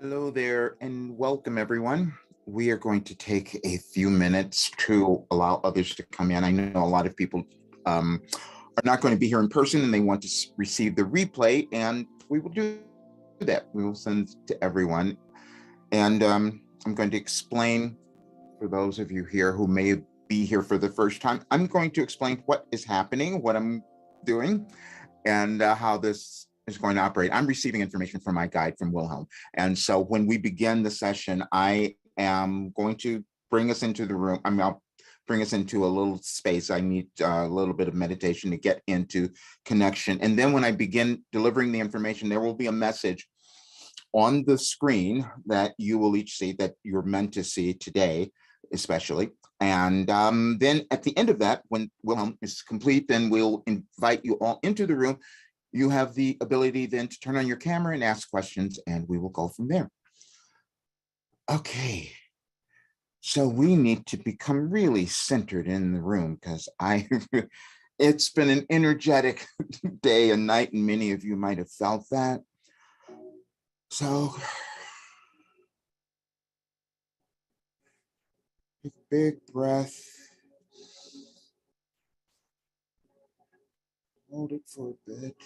Hello there and welcome everyone. We are going to take a few minutes to allow others to come in. I know a lot of people are not going to be here in person and they want to receive the replay, and we will do that. We will send to everyone. And I'm going to explain for those of you here who may be here for the first time. I'm going to explain what is happening, what I'm doing, and how this is going to operate. I'm receiving information from my guide from Wilhelm. And so when we begin the session, I am going to bring us into the room. I'll bring us into a little space. I need a little bit of meditation to get into connection. And then when I begin delivering the information, there will be a message on the screen that you will each see, that you're meant to see today, especially. And then at the end of that, when Wilhelm is complete, then we'll invite you all into the room. You have the ability then to turn on your camera and ask questions, and we will go from there. Okay. So we need to become really centered in the room because it's been an energetic day and night, and many of you might have felt that. So big breath. Hold it for a bit.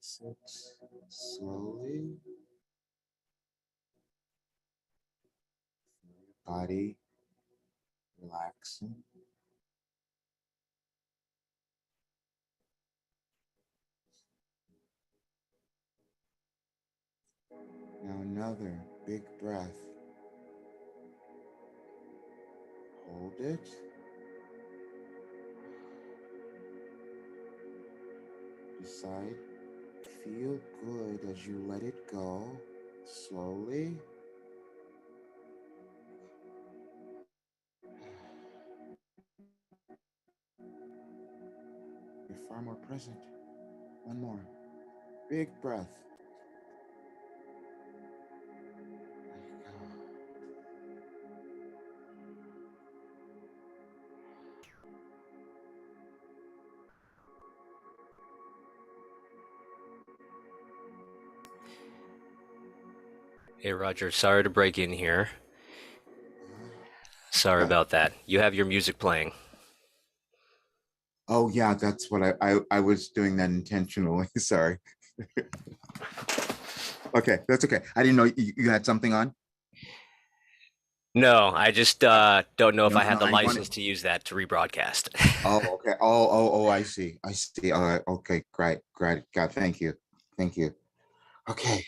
Sit slowly. Body relaxing. Now another big breath. Hold it. Decide. Feel good as you let it go slowly. You're far more present. One more. Big breath. Hey, Roger, sorry to break in here. Sorry about that. You have your music playing. Oh yeah, that's what I was doing that intentionally. Sorry. Okay, that's okay. I didn't know you had something on. No, I just don't know if No, I no, had the I wanted. license to use that to rebroadcast. Oh, okay. Oh, I see. I see. All right. Okay, great, great. God, thank you. Thank you. Okay.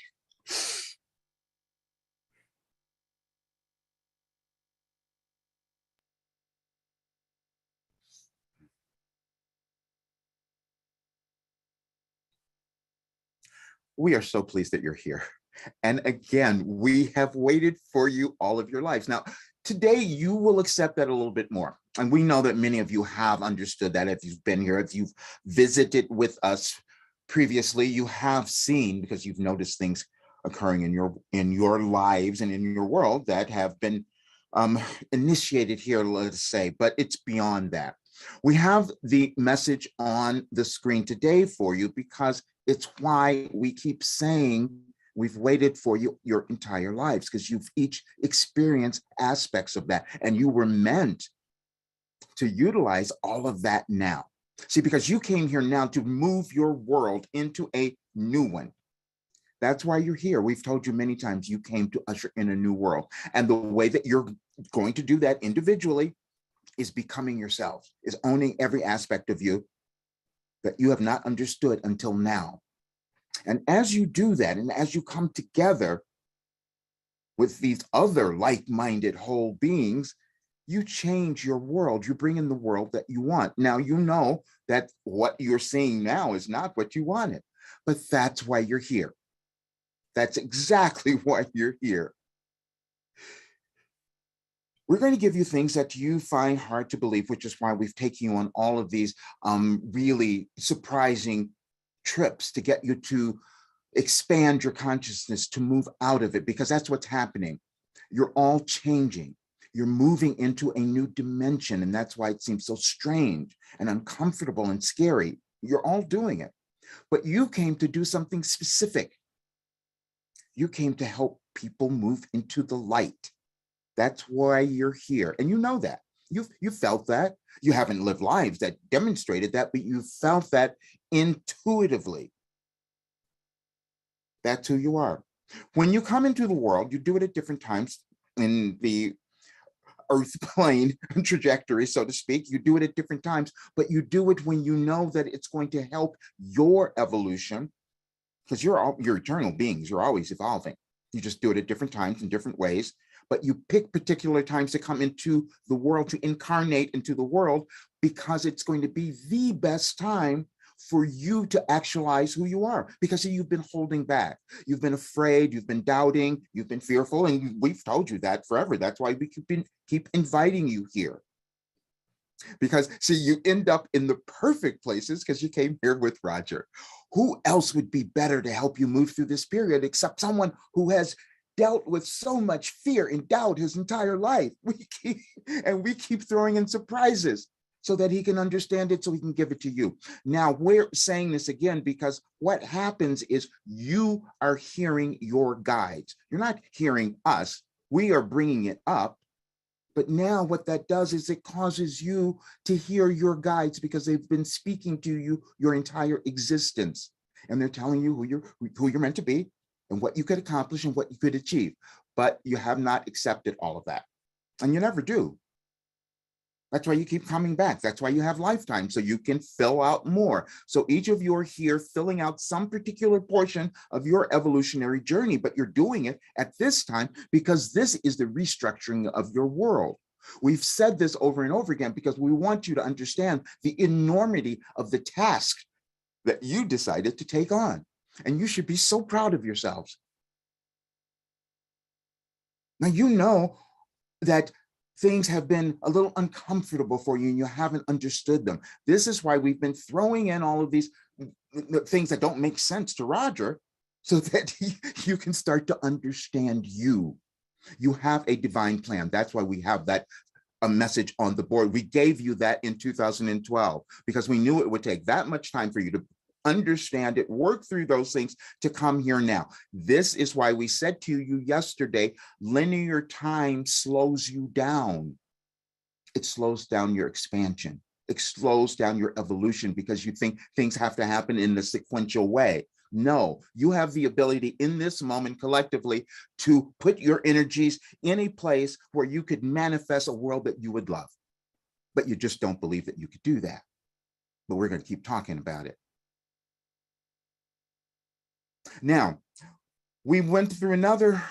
We are so pleased that you're here. And again, we have waited for you all of your lives. Now, today you will accept that a little bit more. And we know that many of you have understood that if you've been here, if you've visited with us previously, you have seen, because you've noticed things occurring in your lives and in your world that have been initiated here, let's say, but it's beyond that. We have the message on the screen today for you because it's why we keep saying we've waited for you your entire lives, because you've each experienced aspects of that and you were meant to utilize all of that now. See, because you came here now to move your world into a new one. That's why you're here. We've told you many times you came to usher in a new world. And the way that you're going to do that individually is becoming yourself, is owning every aspect of you that you have not understood until now. And as you do that, and as you come together with these other like-minded whole beings, you change your world. You bring in the world that you want. Now, you know that what you're seeing now is not what you wanted, but that's why you're here. That's exactly why you're here. We're going to give you things that you find hard to believe, which is why we've taken you on all of these really surprising trips to get you to expand your consciousness, to move out of it, because that's what's happening. You're all changing. You're moving into a new dimension, and that's why it seems so strange and uncomfortable and scary. You're all doing it. but you came to do something specific. You came to help people move into the light. That's why you're here. And you know that. You felt that. You haven't lived lives that demonstrated that, but you felt that intuitively. That's who you are. When you come into the world, you do it at different times in the earth plane trajectory, so to speak. You do it at different times, but you do it when you know that it's going to help your evolution, because you're eternal beings. You're always evolving. You just do it at different times in different ways, but you pick particular times to come into the world, to incarnate into the world, because it's going to be the best time for you to actualize who you are, because you've been holding back. You've been afraid, you've been doubting, you've been fearful, and we've told you that forever. That's why we keep inviting you here. Because see, you end up in the perfect places because you came here with Roger. Who else would be better to help you move through this period except someone who has dealt with so much fear and doubt his entire life? We keep throwing in surprises so that he can understand it, so he can give it to you. Now, we're saying this again because what happens is you are hearing your guides. You're not hearing us. We are bringing it up. But now what that does is it causes you to hear your guides, because they've been speaking to you your entire existence. And they're telling you who you're meant to be and what you could accomplish and what you could achieve. But you have not accepted all of that. And you never do. That's why you keep coming back. That's why you have lifetime, so you can fill out more. So each of you are here filling out some particular portion of your evolutionary journey, but you're doing it at this time because this is the restructuring of your world. We've said this over and over again because we want you to understand the enormity of the task that you decided to take on. And you should be so proud of yourselves. Now, you know that things have been a little uncomfortable for you and you haven't understood them. This is why we've been throwing in all of these things that don't make sense to Roger, so that you can start to understand you. You have a divine plan. That's why we have that a message on the board. We gave you that in 2012 because we knew it would take that much time for you to understand it, work through those things to come here now. This is why we said to you yesterday, linear time slows you down. It slows down your expansion. It slows down your evolution because you think things have to happen in a sequential way. No, you have the ability in this moment collectively to put your energies in a place where you could manifest a world that you would love. But you just don't believe that you could do that. But we're going to keep talking about it. Now, we went through another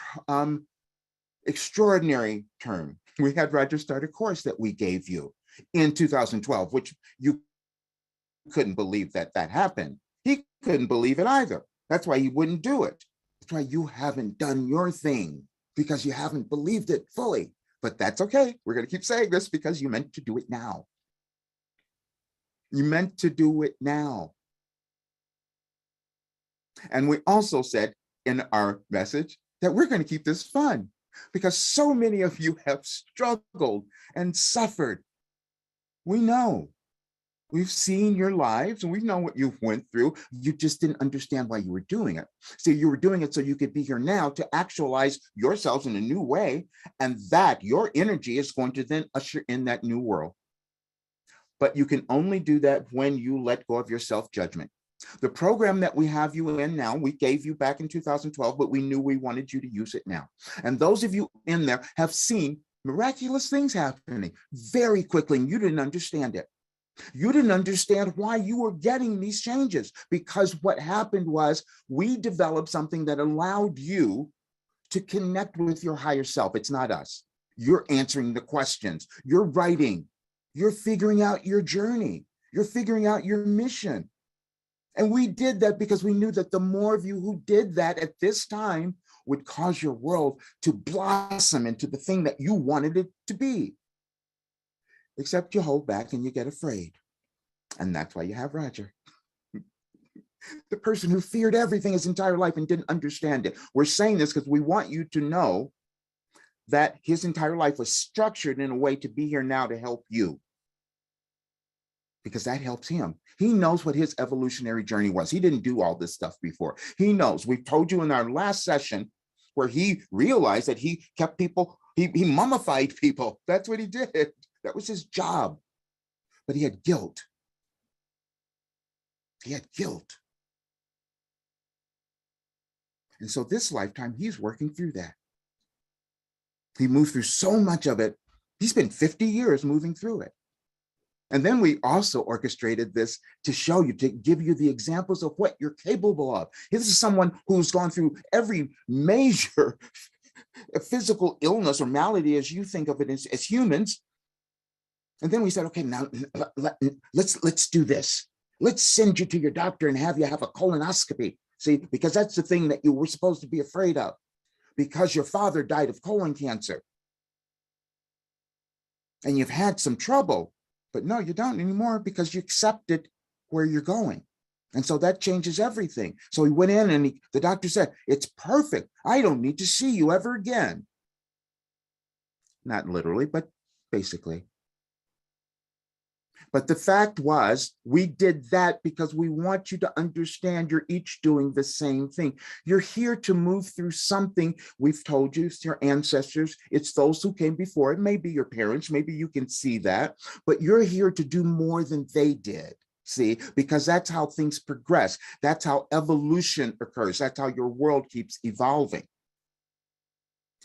extraordinary term. We had Roger start a course that we gave you in 2012, which you couldn't believe that happened. He couldn't believe it either. That's why he wouldn't do it. That's why you haven't done your thing, because you haven't believed it fully. But that's okay. We're going to keep saying this because you meant to do it now. You meant to do it now. And we also said in our message that we're going to keep this fun because so many of you have struggled and suffered. We know. We've seen your lives and we know what you went through. You just didn't understand why you were doing it. So you were doing it so you could be here now to actualize yourselves in a new way. And that your energy is going to then usher in that new world. But you can only do that when you let go of your self-judgment. The program that we have you in now, we gave you back in 2012, but we knew we wanted you to use it now. And those of you in there have seen miraculous things happening very quickly, and you didn't understand it. You didn't understand why you were getting these changes, because what happened was we developed something that allowed you to connect with your higher self. It's not us. You're answering the questions. You're writing. You're figuring out your journey. You're figuring out your mission. And we did that because we knew that the more of you who did that at this time would cause your world to blossom into the thing that you wanted it to be. Except you hold back and you get afraid. And that's why you have Roger. The person who feared everything his entire life and didn't understand it. We're saying this because we want you to know that his entire life was structured in a way to be here now to help you. because that helps him. He knows what his evolutionary journey was. He didn't do all this stuff before. He knows. We told you in our last session where he realized that he kept people, he mummified people. That's what he did. That was his job. But he had guilt. He had guilt. And so this lifetime, he's working through that. He moved through so much of it. He spent 50 years moving through it. And then we also orchestrated this to show you, to give you the examples of what you're capable of. This is someone who's gone through every major physical illness or malady as you think of it as humans. And then we said, okay, now let's do this. Let's send you to your doctor and have you have a colonoscopy. See, because that's the thing that you were supposed to be afraid of, because your father died of colon cancer. And you've had some trouble, but no, you don't anymore because you accepted where you're going. And so that changes everything. So he went in and the doctor said, it's perfect. I don't need to see you ever again. Not literally, but basically. But the fact was, we did that because we want you to understand you're each doing the same thing. You're here to move through something. We've told you, it's your ancestors. It's those who came before. It may be your parents. Maybe you can see that. But you're here to do more than they did. See, because that's how things progress. That's how evolution occurs. That's how your world keeps evolving.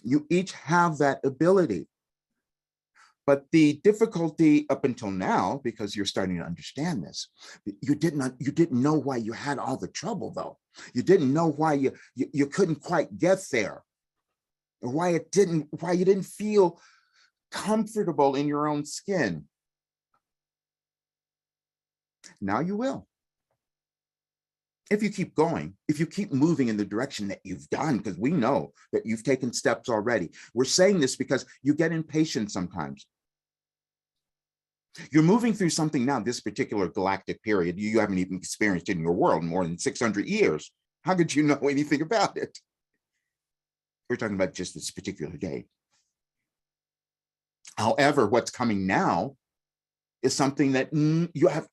You each have that ability. But the difficulty up until now, because you're starting to understand this, you didn't know why you had all the trouble, though. You didn't know why you couldn't quite get there, or why you didn't feel comfortable in your own skin. Now you will. If you keep going, if you keep moving in the direction that you've done, because we know that you've taken steps already. We're saying this because you get impatient sometimes. You're moving through something now, this particular galactic period, you haven't even experienced in your world more than 600 years. How could you know anything about it? We're talking about just this particular day. However, what's coming now is something that you have,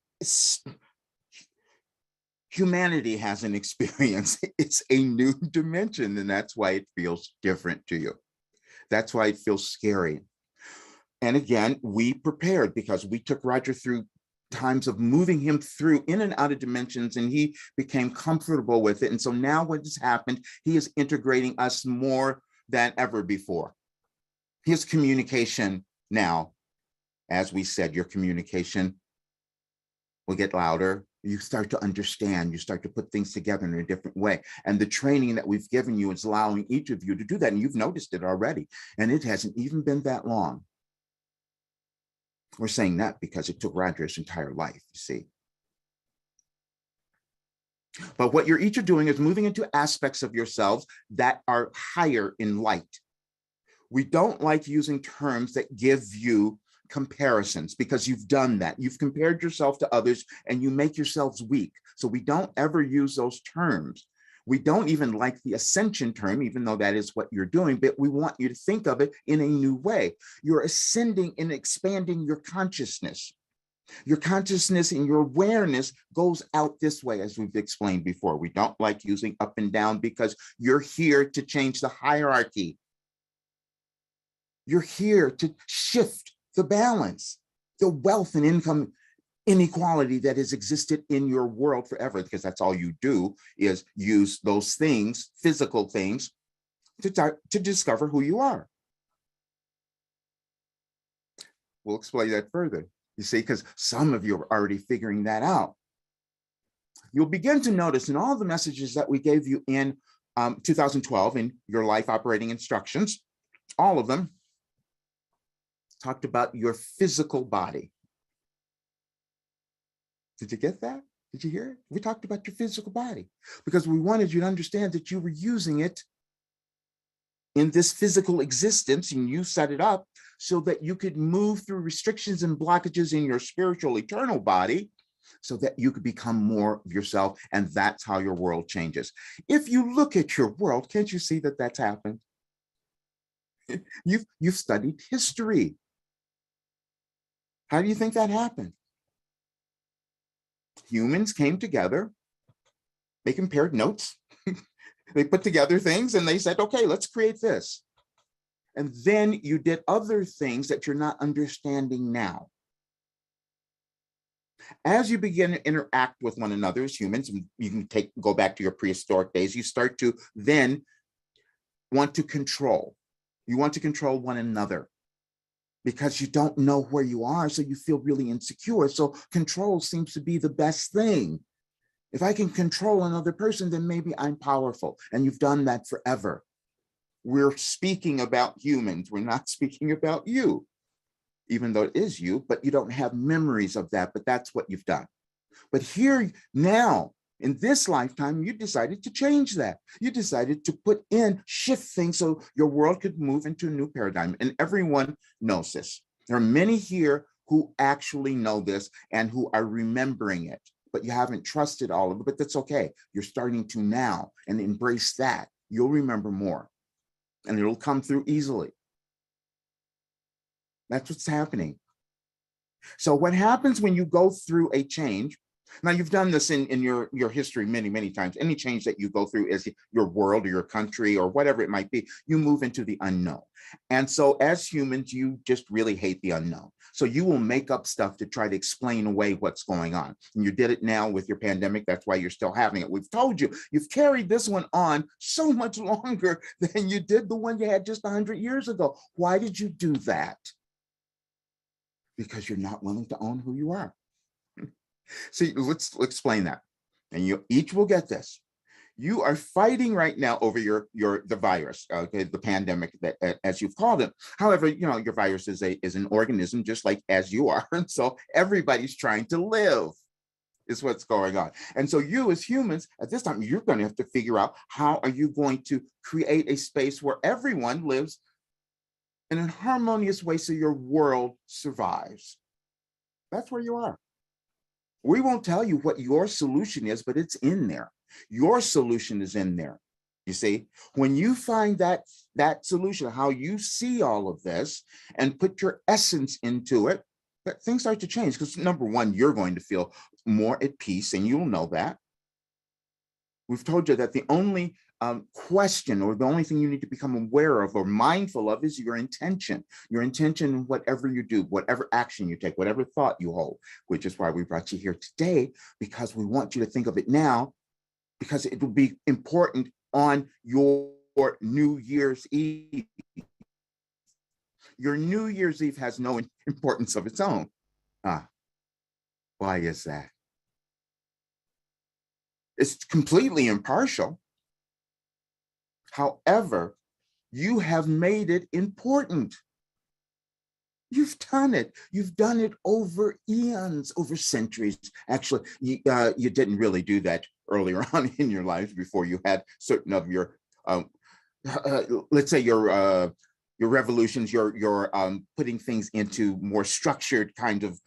humanity hasn't experienced. It's a new dimension, and that's why it feels different to you. That's why it feels scary. And again, we prepared because we took Roger through times of moving him through in and out of dimensions, and he became comfortable with it. And so now what has happened, he is integrating us more than ever before. His communication now, as we said, your communication will get louder. You start to understand, you start to put things together in a different way. And the training that we've given you is allowing each of you to do that. And you've noticed it already. And it hasn't even been that long. We're saying that because it took Roger his entire life, you see. But what you're each are doing is moving into aspects of yourselves that are higher in light. We don't like using terms that give you comparisons because you've done that. You've compared yourself to others and you make yourselves weak. So we don't ever use those terms. We don't even like the ascension term, even though that is what you're doing, but we want you to think of it in a new way. You're ascending and expanding your consciousness. Your consciousness and your awareness goes out this way, as we've explained before. We don't like using up and down because you're here to change the hierarchy. You're here to shift the balance, the wealth and income inequality that has existed in your world forever, because that's all you do is use those things, physical things, to discover who you are. We'll explain that further, you see, because some of you are already figuring that out. You'll begin to notice in all the messages that we gave you in 2012 in your life operating instructions, all of them talked about your physical body. Did you get that? Did you hear it? We talked about your physical body because we wanted you to understand that you were using it in this physical existence, and you set it up so that you could move through restrictions and blockages in your spiritual eternal body so that you could become more of yourself. And that's how your world changes. If you look at your world, can't you see that that's happened? You've studied history. How do you think that happened? Humans came together, they compared notes, they put together things and they said, okay, let's create this. And then you did other things that you're not understanding now. As you begin to interact with one another as humans, you can go back to your prehistoric days, you start to then want to control. You want to control one another because you don't know where you are, so you feel really insecure. So control seems to be the best thing. If I can control another person, then maybe I'm powerful. And you've done that forever. We're speaking about humans. We're not speaking about you, even though it is you, but you don't have memories of that, but that's what you've done. But here now, in this lifetime, you decided to change that. You decided to shift things so your world could move into a new paradigm. And everyone knows this. There are many here who actually know this and who are remembering it, but you haven't trusted all of it, but that's okay. You're starting to now and embrace that. You'll remember more and it'll come through easily. That's what's happening. So what happens when you go through a change? Now, you've done this in your history many, many times. Any change that you go through as your world or your country or whatever it might be, you move into the unknown. And so as humans, you just really hate the unknown. So you will make up stuff to try to explain away what's going on. And you did it now with your pandemic. That's why you're still having it. We've told you, you've carried this one on so much longer than you did the one you had just 100 years ago. Why did you do that? Because you're not willing to own who you are. See, let's explain that. And you each will get this. You are fighting right now over the virus, okay, the pandemic, that as you've called it. However, your virus is an organism just like as you are. And so everybody's trying to live is what's going on. And so you as humans at this time, you're going to have to figure out how are you going to create a space where everyone lives in a harmonious way so your world survives. That's where you are. We won't tell you what your solution is, but it's in there. Your solution is in there. You see, when you find that solution, how you see all of this and put your essence into it, that things start to change. Because number one, you're going to feel more at peace, and you'll know that. We've told you that the only question or the only thing you need to become aware of or mindful of is your intention. Your intention in whatever you do, whatever action you take, whatever thought you hold, which is why we brought you here today, because we want you to think of it now, because it will be important on your New Year's Eve. Your New Year's Eve has no importance of its own. Why is that? It's completely impartial. However, you have made it important. You've done it. You've done it over eons, over centuries. Actually, you didn't really do that earlier on in your life before you had certain of your, let's say your revolutions, your putting things into more structured kind of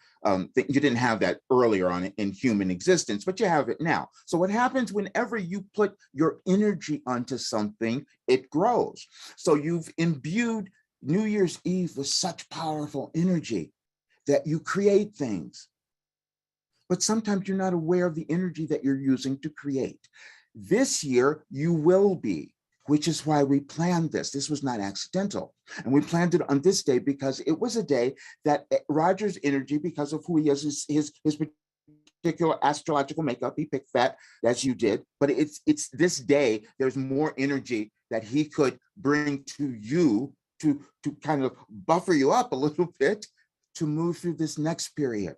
thing. You didn't have that earlier on in human existence, but you have it now. So what happens whenever you put your energy onto something, it grows. So you've imbued New Year's Eve with such powerful energy that you create things. But sometimes you're not aware of the energy that you're using to create. This year, you will be, which is why we planned this. This was not accidental. And we planned it on this day because it was a day that Roger's energy, because of who he is, his particular astrological makeup, he picked that as you did, but it's this day, there's more energy that he could bring to you to kind of buffer you up a little bit to move through this next period.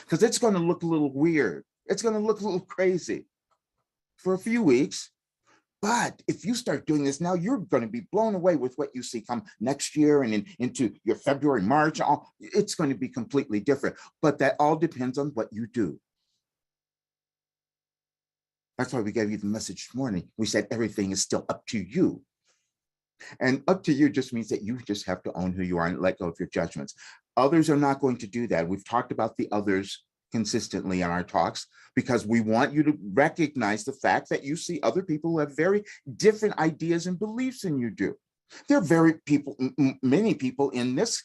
Because it's going to look a little weird. It's going to look a little crazy for a few weeks. But if you start doing this now, you're going to be blown away with what you see come next year and into your February, March. It's going to be completely different. But that all depends on what you do. That's why we gave you the message this morning. We said everything is still up to you. And up to you just means that you just have to own who you are and let go of your judgments. Others are not going to do that. We've talked about the others consistently in our talks because we want you to recognize the fact that you see other people who have very different ideas and beliefs than you do. There are many people in this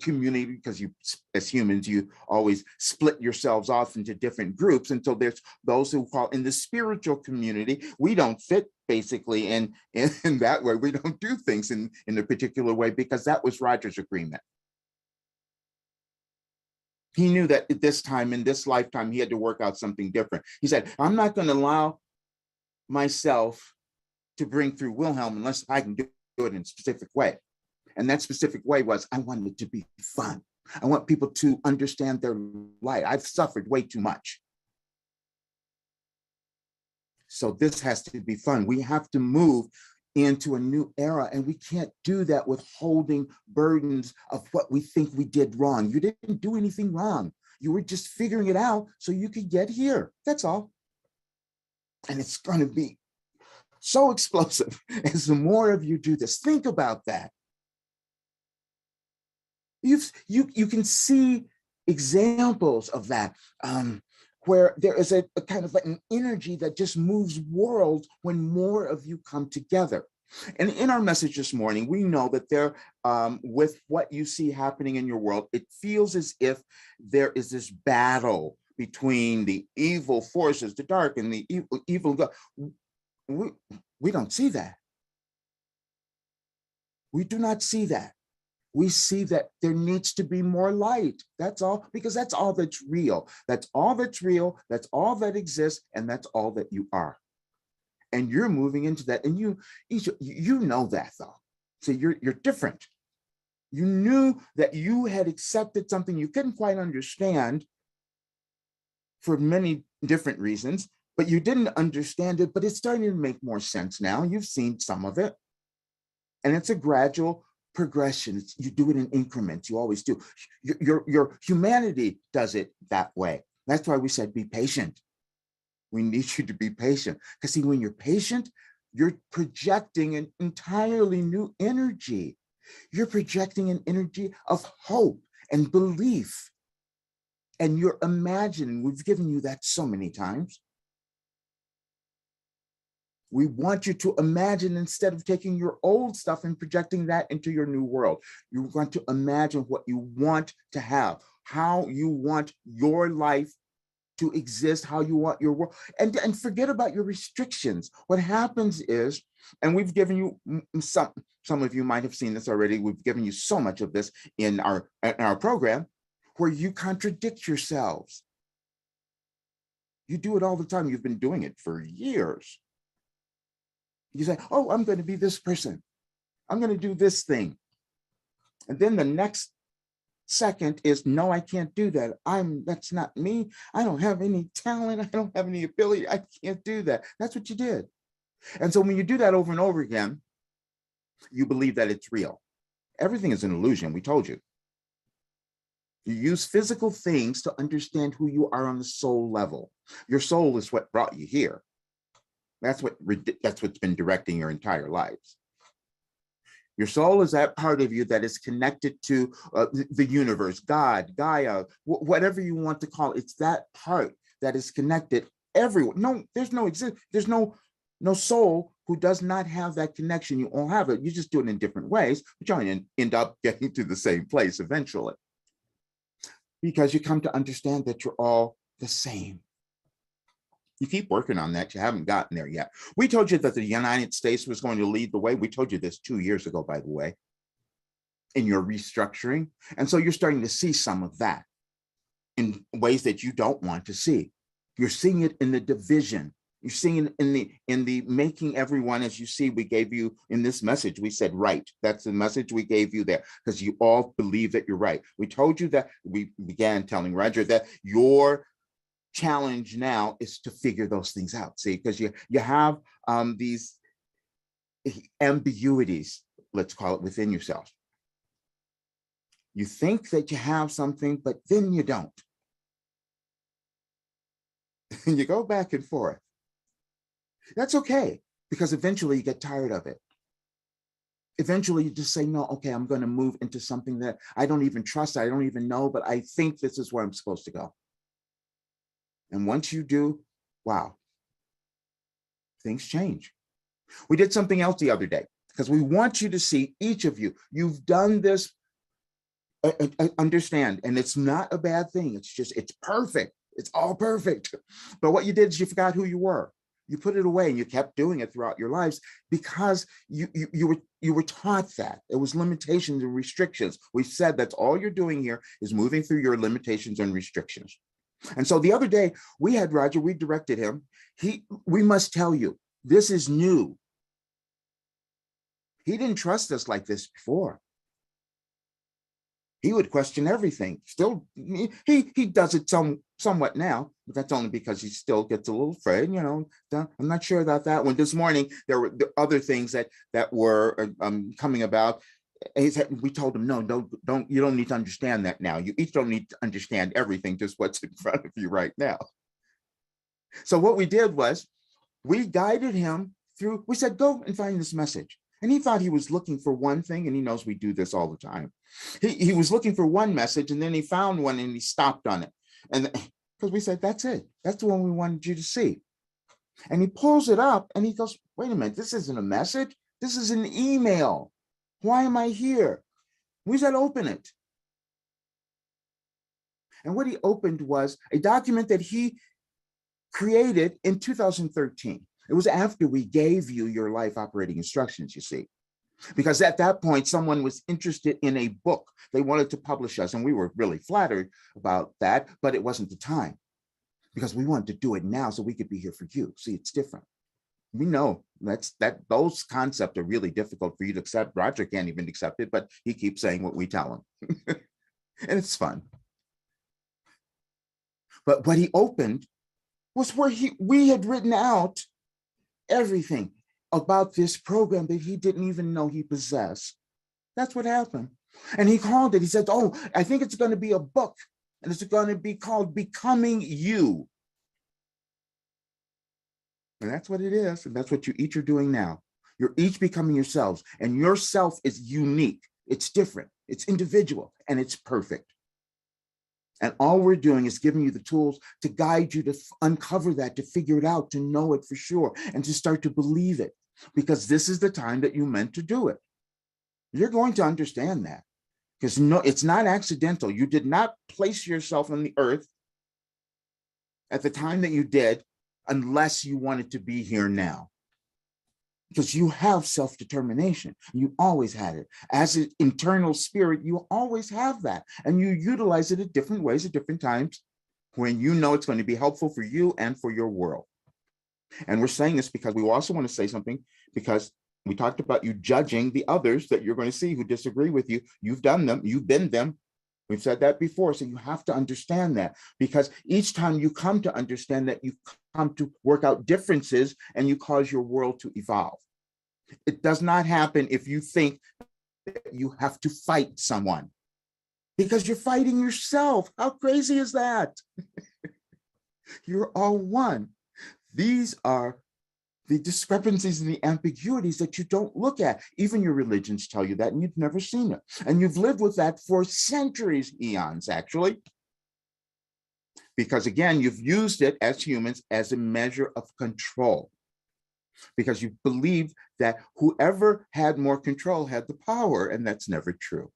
community, because you, as humans, you always split yourselves off into different groups. And so there's those who fall in the spiritual community. We don't fit basically in that way. We don't do things in a particular way because that was Roger's agreement. He knew that at this time, in this lifetime, he had to work out something different. He said, I'm not going to allow myself to bring through Wilhelm unless I can do it in a specific way. And that specific way was, I wanted it to be fun. I want people to understand their life. I've suffered way too much. So this has to be fun. We have to move into a new era, and we can't do that with holding burdens of what we think we did wrong. You didn't do anything wrong. You were just figuring it out so you could get here. That's all. And it's going to be so explosive as the more of you do this. Think about that. You can see examples of that, where there is a kind of an energy that just moves worlds when more of you come together. And in our message this morning, we know that there, with what you see happening in your world, it feels as if there is this battle between the evil forces, the dark and the evil God. We don't see that. We do not see that. We see that there needs to be more light. That's all, because that's all that's real. That's all that's real. That's all that exists. And that's all that you are. And you're moving into that. And you know that though. So you're different. You knew that you had accepted something you couldn't quite understand for many different reasons, but you didn't understand it, but it's starting to make more sense now. You've seen some of it. And it's a gradual progression. You do it in increments. You always do. Your humanity does it that way. That's why we said be patient. We need you to be patient. Because see, when you're patient, you're projecting an entirely new energy. You're projecting an energy of hope and belief. And you're imagining, we've given you that so many times. We want you to imagine, instead of taking your old stuff and projecting that into your new world. You want to imagine what you want to have, how you want your life to exist, how you want your world, and forget about your restrictions. What happens is, and we've given you some of you might have seen this already, we've given you so much of this in our program, where you contradict yourselves. You do it all the time. You've been doing it for years. You say, oh, I'm going to be this person. I'm going to do this thing. And then the next second is, no, I can't do that. That's not me. I don't have any talent. I don't have any ability. I can't do that. That's what you did. And so when you do that over and over again, you believe that it's real. Everything is an illusion. We told you. You use physical things to understand who you are on the soul level. Your soul is what brought you here. That's what's been directing your entire lives. Your soul is that part of you that is connected to the universe, God, Gaia, whatever you want to call it. It's that part that is connected everyone. No, there's no soul who does not have that connection. You all have it. You just do it in different ways, but you'll end up getting to the same place eventually. Because you come to understand that you're all the same. You keep working on that. You haven't gotten there yet. We told you that the United States was going to lead the way. We told you this 2 years ago, by the way, in your restructuring. And so you're starting to see some of that in ways that you don't want to see. You're seeing it in the division. You're seeing it in the making everyone, as you see, we gave you in this message, we said, right. That's the message we gave you there, because you all believe that you're right. We told you that, we began telling Roger that your challenge now is to figure those things out. See, because you have these ambiguities, let's call it, within yourself. You think that you have something, but then you don't. And you go back and forth. That's okay, because eventually you get tired of it. Eventually you just say, no, okay, I'm going to move into something that I don't even trust, I don't even know, but I think this is where I'm supposed to go. And once you do, wow, things change. We did something else the other day. because we want you to see, each of you, you've done this, understand, and it's not a bad thing. It's perfect. It's all perfect. But what you did is you forgot who you were. You put it away and you kept doing it throughout your lives because you were taught that. It was limitations and restrictions. We said that's all you're doing here is moving through your limitations and restrictions. And so the other day we had Roger, we directed him. We must tell you, this is new. He didn't trust us like this before. He would question everything. Still, he does it somewhat now, but that's only because he still gets a little afraid. I'm not sure about that one. This morning there were other things that were coming about. We told him, no, don't. You don't need to understand that now. You each don't need to understand everything, just what's in front of you right now. So what we did was we guided him through. We said, go and find this message. And he thought he was looking for one thing, and he knows we do this all the time. He was looking for one message, and then he found one, and he stopped on it. And because we said, that's it. That's the one we wanted you to see. And he pulls it up, and he goes, wait a minute, this isn't a message. This is an email. Why am I here? We said, open it. And what he opened was a document that he created in 2013. It was after we gave you your life operating instructions, you see, because at that point, someone was interested in a book. They wanted to publish us, and we were really flattered about that, but it wasn't the time because we wanted to do it now so we could be here for you. See, it's different. We know those concepts are really difficult for you to accept. Roger can't even accept it, but he keeps saying what we tell him. And it's fun. But what he opened was where we had written out everything about this program that he didn't even know he possessed. That's what happened. And he called it, he said, oh, I think it's going to be a book, and it's going to be called Becoming You. And that's what it is. And that's what you each are doing now. You're each becoming yourselves, and yourself is unique. It's different. It's individual, and it's perfect. And all we're doing is giving you the tools to guide you to uncover that, to figure it out, to know it for sure, and to start to believe it, because this is the time that you meant to do it. You're going to understand that, because no, it's not accidental. You did not place yourself on the earth at the time that you did unless you wanted to be here now. Because you have self-determination. You always had it. As an internal spirit, you always have that. And you utilize it in different ways at different times when you know it's going to be helpful for you and for your world. And we're saying this because we also want to say something, because we talked about you judging the others that you're going to see who disagree with you. You've done them. You've been them. We've said that before. So you have to understand that, because each time you come to understand that, you come to work out differences and you cause your world to evolve. It does not happen if you think that you have to fight someone, because you're fighting yourself. How crazy is that? You're all one. These are the discrepancies and the ambiguities that you don't look at. Even your religions tell you that, and you've never seen it. And you've lived with that for centuries, eons, actually. Because again, you've used it as humans as a measure of control. Because you believe that whoever had more control had the power, and that's never true.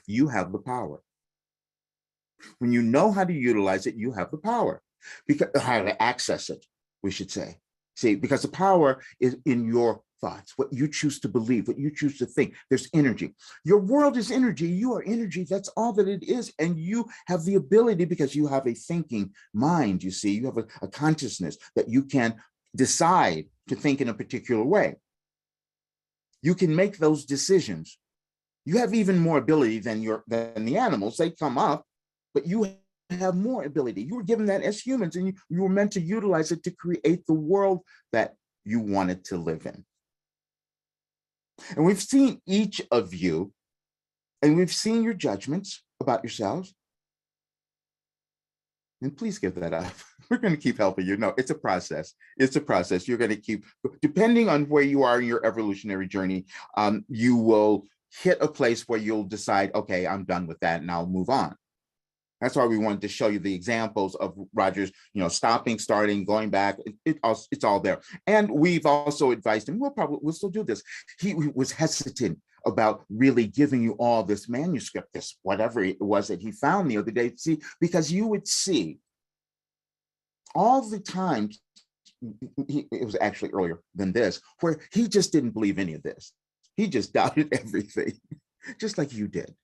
You have the power. When you know how to utilize it, you have the power. Because how to access it, we should say. See, because the power is in your thoughts, what you choose to believe, what you choose to think. There's energy. Your world is energy. You are energy. That's all that it is. And you have the ability, because you have a thinking mind, you see, you have a consciousness that you can decide to think in a particular way. You can make those decisions. You have even more ability than the animals. They come up, but you have more ability. You were given that as humans, and you were meant to utilize it to create the world that you wanted to live in. And we've seen each of you, and we've seen your judgments about yourselves. And please give that up. We're going to keep helping you. No, it's a process. It's a process. You're going to keep, depending on where you are in your evolutionary journey, you will hit a place where you'll decide, okay, I'm done with that and I'll move on. That's why we wanted to show you the examples of Roger's, stopping, starting, going back. It's all there. And we've also advised him, we'll still do this. He was hesitant about really giving you all this manuscript, this whatever it was that he found the other day. See, because you would see all the times, it was actually earlier than this, where he just didn't believe any of this. He just doubted everything, just like you did.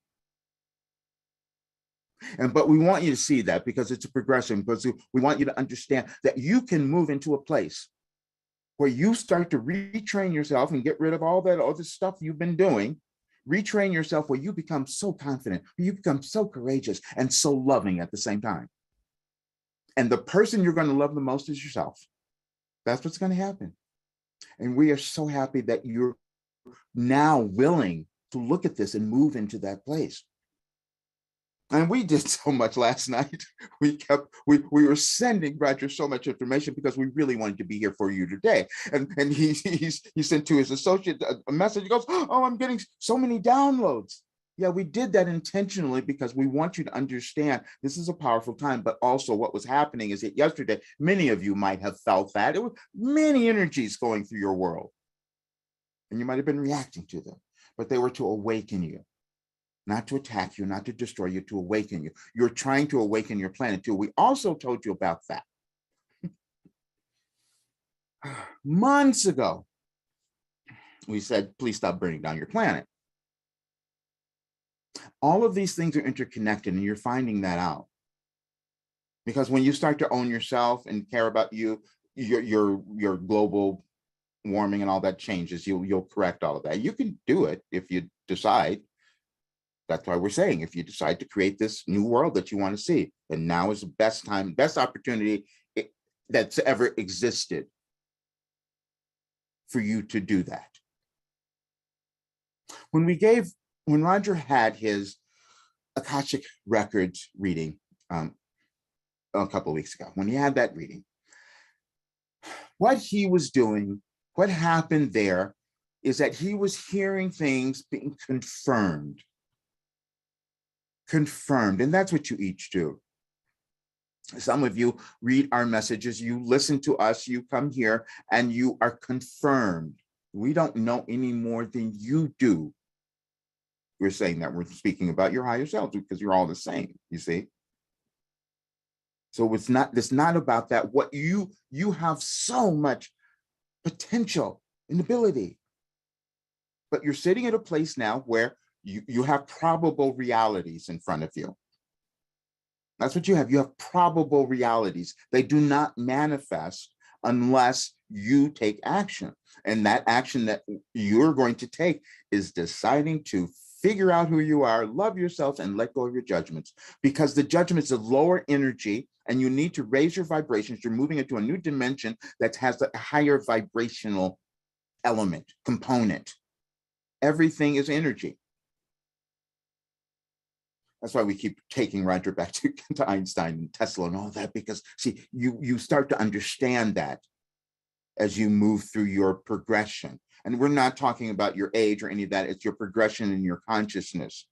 But we want you to see that because it's a progression, because we want you to understand that you can move into a place where you start to retrain yourself and get rid of all that other stuff you've been doing, retrain yourself where you become so confident, where you become so courageous and so loving at the same time. And the person you're going to love the most is yourself. That's what's going to happen. And we are so happy that you're now willing to look at this and move into that place. And we did so much last night. We were sending Roger so much information because we really wanted to be here for you today. And he sent to his associate a message. He goes, "Oh, I'm getting so many downloads." Yeah, we did that intentionally because we want you to understand this is a powerful time. But also what was happening is that yesterday, many of you might have felt that. It was many energies going through your world. And you might have been reacting to them, but they were to awaken you. Not to attack you, not to destroy you, to awaken you. You're trying to awaken your planet too. We also told you about that. Months ago, we said, please stop burning down your planet. All of these things are interconnected, and you're finding that out. Because when you start to own yourself and care about you, your global warming and all that changes. You'll correct all of that. You can do it if you decide. That's why we're saying, if you decide to create this new world that you want to see, then now is the best time, best opportunity that's ever existed for you to do that. When Roger had his Akashic Records reading a couple of weeks ago, when he had that reading, what he was doing, what happened there is that he was hearing things being confirmed. And that's what you each do. Some of you read our messages, you listen to us, you come here, and you are confirmed. We don't know any more than you do. We're saying that we're speaking about your higher selves because you're all the same, you see. So it's not about that. What you have so much potential and ability, but you're sitting at a place now where you have probable realities in front of you. That's what you have. You have probable realities. They do not manifest unless you take action. And that action that you're going to take is deciding to figure out who you are, love yourself, and let go of your judgments. Because the judgments of lower energy, and you need to raise your vibrations. You're moving into a new dimension that has a higher vibrational element, component. Everything is energy. That's why we keep taking Roger back to Einstein and Tesla and all that, because see, you start to understand that as you move through your progression. And we're not talking about your age or any of that. It's your progression in your consciousness.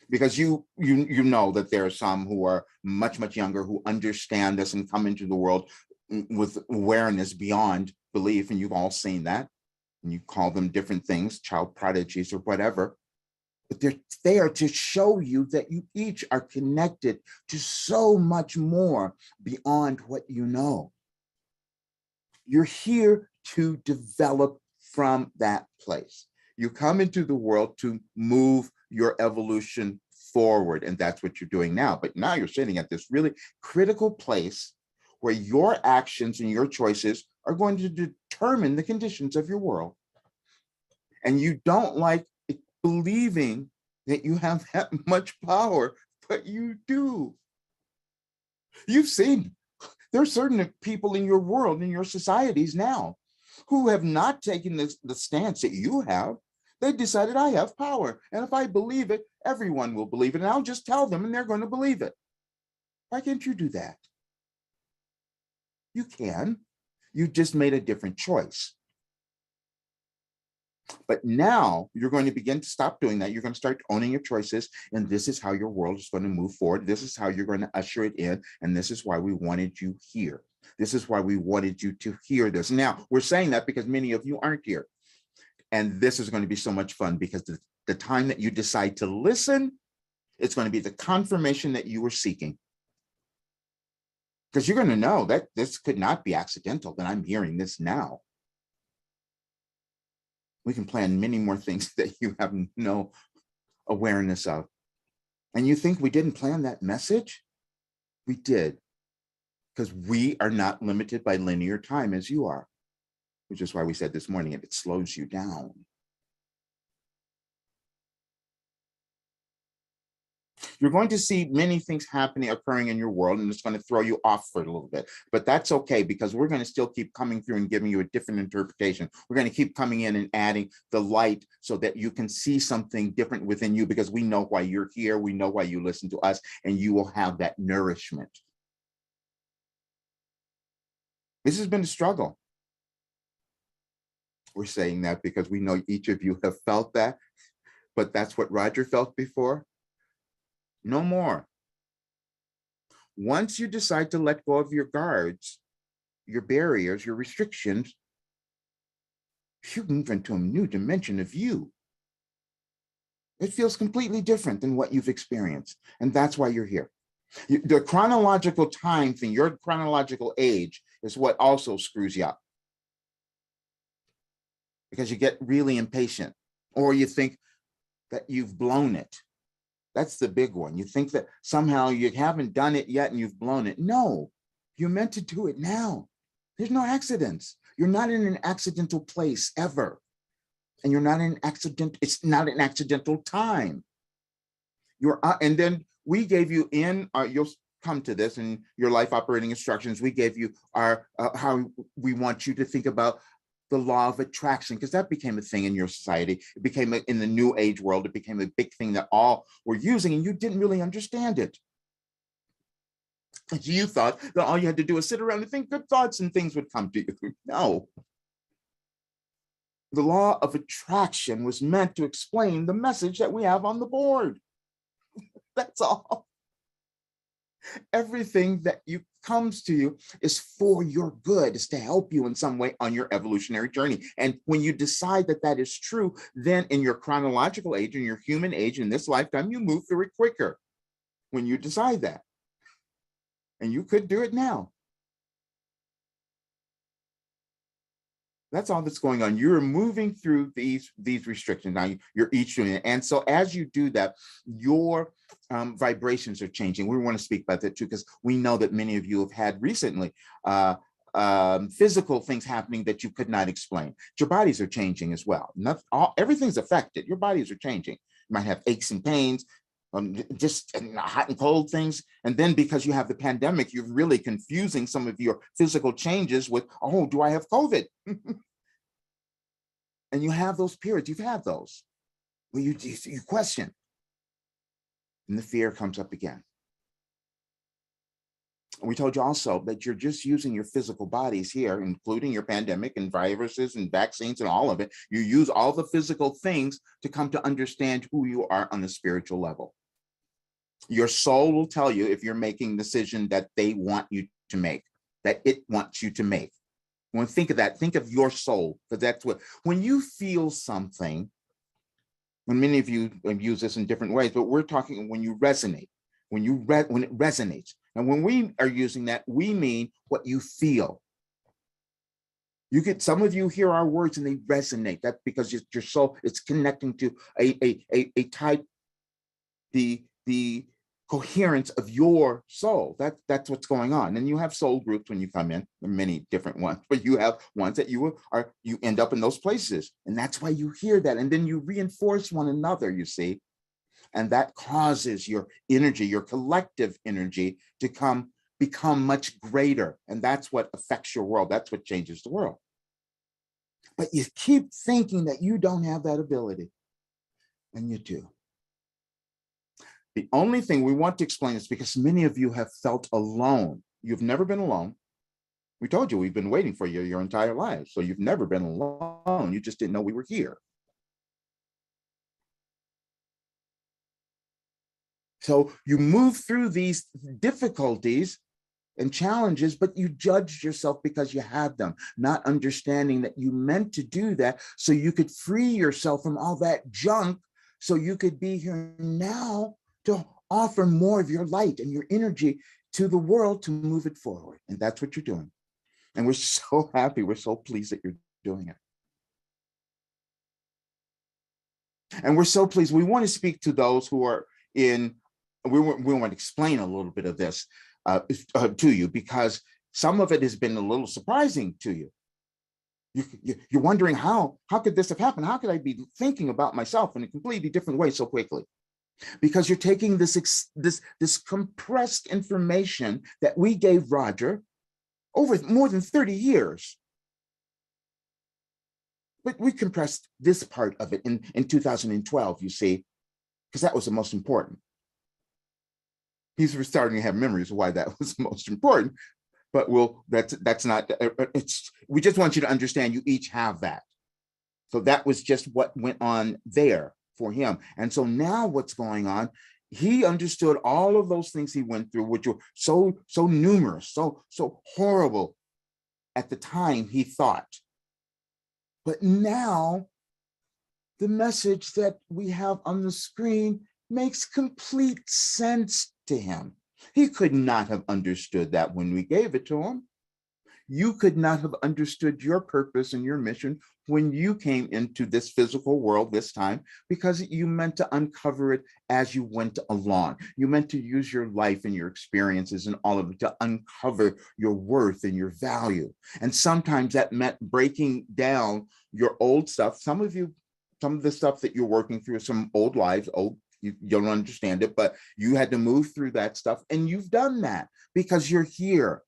Because you know that there are some who are much, much younger who understand this and come into the world with awareness beyond belief. And you've all seen that. And you call them different things, child prodigies or whatever. But they're there to show you that you each are connected to so much more beyond what you know. You're here to develop from that place. You come into the world to move your evolution forward, and that's what you're doing now. But now you're sitting at this really critical place where your actions and your choices are going to determine the conditions of your world. And you don't like believing that you have that much power, but you do. You've seen there are certain people in your world, in your societies now, who have not taken the stance that you have. They decided, I have power, and if I believe it, everyone will believe it, and I'll just tell them and they're going to believe it. Why can't you do that? You can. You just made a different choice. But now you're going to begin to stop doing that. You're going to start owning your choices. And this is how your world is going to move forward. This is how you're going to usher it in. And this is why we wanted you here. This is why we wanted you to hear this. Now, we're saying that because many of you aren't here. And this is going to be so much fun because the time that you decide to listen, it's going to be the confirmation that you were seeking. Because you're going to know that this could not be accidental, that I'm hearing this now. We can plan many more things that you have no awareness of. And you think we didn't plan that message? We did. Because we are not limited by linear time as you are, which is why we said this morning, it slows you down. You're going to see many things occurring in your world, and it's going to throw you off for a little bit. But that's okay, because we're going to still keep coming through and giving you a different interpretation. We're going to keep coming in and adding the light so that you can see something different within you, because we know why you're here. We know why you listen to us, and you will have that nourishment. This has been a struggle. We're saying that because we know each of you have felt that, but that's what Roger felt before. No more. Once you decide to let go of your guards, your barriers, your restrictions, you move into a new dimension of you. It feels completely different than what you've experienced. And that's why you're here. The chronological time thing, your chronological age, is what also screws you up. Because you get really impatient, or you think that you've blown it. That's the big one. You think that somehow you haven't done it yet and you've blown it. No, you're meant to do it now. There's no accidents. You're not in an accidental place ever. And you're not in an accident. It's not an accidental time. And then we gave you you'll come to this in your life operating instructions. We gave you our how we want you to think about the law of attraction, because that became a thing in your society. It became in the new age world, it became a big thing that all were using, and you didn't really understand it. You thought that all you had to do was sit around and think good thoughts and things would come to you. No. The law of attraction was meant to explain the message that we have on the board. That's all. Everything that comes to you is for your good, is to help you in some way on your evolutionary journey. And when you decide that that is true, then in your chronological age, in your human age, in this lifetime, you move through it quicker when you decide that. And you could do it now. That's all that's going on. You're moving through these restrictions. Now you're each doing it. And so as you do that, your vibrations are changing. We want to speak about that too, because we know that many of you have had recently physical things happening that you could not explain. Your bodies are changing as well. Everything's affected. Your bodies are changing. You might have aches and pains, just hot and cold things. And then because you have the pandemic, you're really confusing some of your physical changes with, oh, do I have COVID? And you have those periods, you've had those, where you question. And the fear comes up again. We told you also that you're just using your physical bodies here, including your pandemic and viruses and vaccines and all of it. You use all the physical things to come to understand who you are on a spiritual level. Your soul will tell you if you're making the decision that they want you to make, that it wants you to make. When think of that, think of your soul, because that's when you feel something, and many of you use this in different ways, but we're talking when you resonate, when it resonates. And when we are using that, we mean what you feel. Some of you hear our words and they resonate. That's because your soul, it's connecting to a type, the coherence of your soul. That's what's going on. And you have soul groups when you come in, many different ones, but you have ones that you end up in those places. And that's why you hear that. And then you reinforce one another, you see. And that causes your energy, your collective energy, to become much greater. And that's what affects your world. That's what changes the world. But you keep thinking that you don't have that ability. And you do. The only thing we want to explain is because many of you have felt alone. You've never been alone. We told you we've been waiting for you your entire lives. So you've never been alone. You just didn't know we were here. So you move through these difficulties and challenges, but you judged yourself because you had them, not understanding that you meant to do that so you could free yourself from all that junk, so you could be here now to offer more of your light and your energy to the world to move it forward. And that's what you're doing. And we're so happy, we're so pleased that you're doing it. And we're so pleased. We want to speak to those who are in, we want to explain a little bit of this to you, because some of it has been a little surprising to you. You're wondering how could this have happened? How could I be thinking about myself in a completely different way so quickly? Because you're taking this compressed information that we gave Roger over more than 30 years. But we compressed this part of it in 2012, you see, because that was the most important. He's starting to have memories of why that was the most important, but that's not, we just want you to understand you each have that. So that was just what went on there for him. And so now what's going on, he understood all of those things he went through, which were so numerous, so horrible at the time he thought. But now the message that we have on the screen makes complete sense to him. He could not have understood that when we gave it to him. You could not have understood your purpose and your mission when you came into this physical world this time, because you meant to uncover it as you went along. You meant to use your life and your experiences and all of it to uncover your worth and your value. And sometimes that meant breaking down your old stuff. Some of the stuff that you're working through, some old lives, you don't understand it, but you had to move through that stuff, and you've done that because you're here.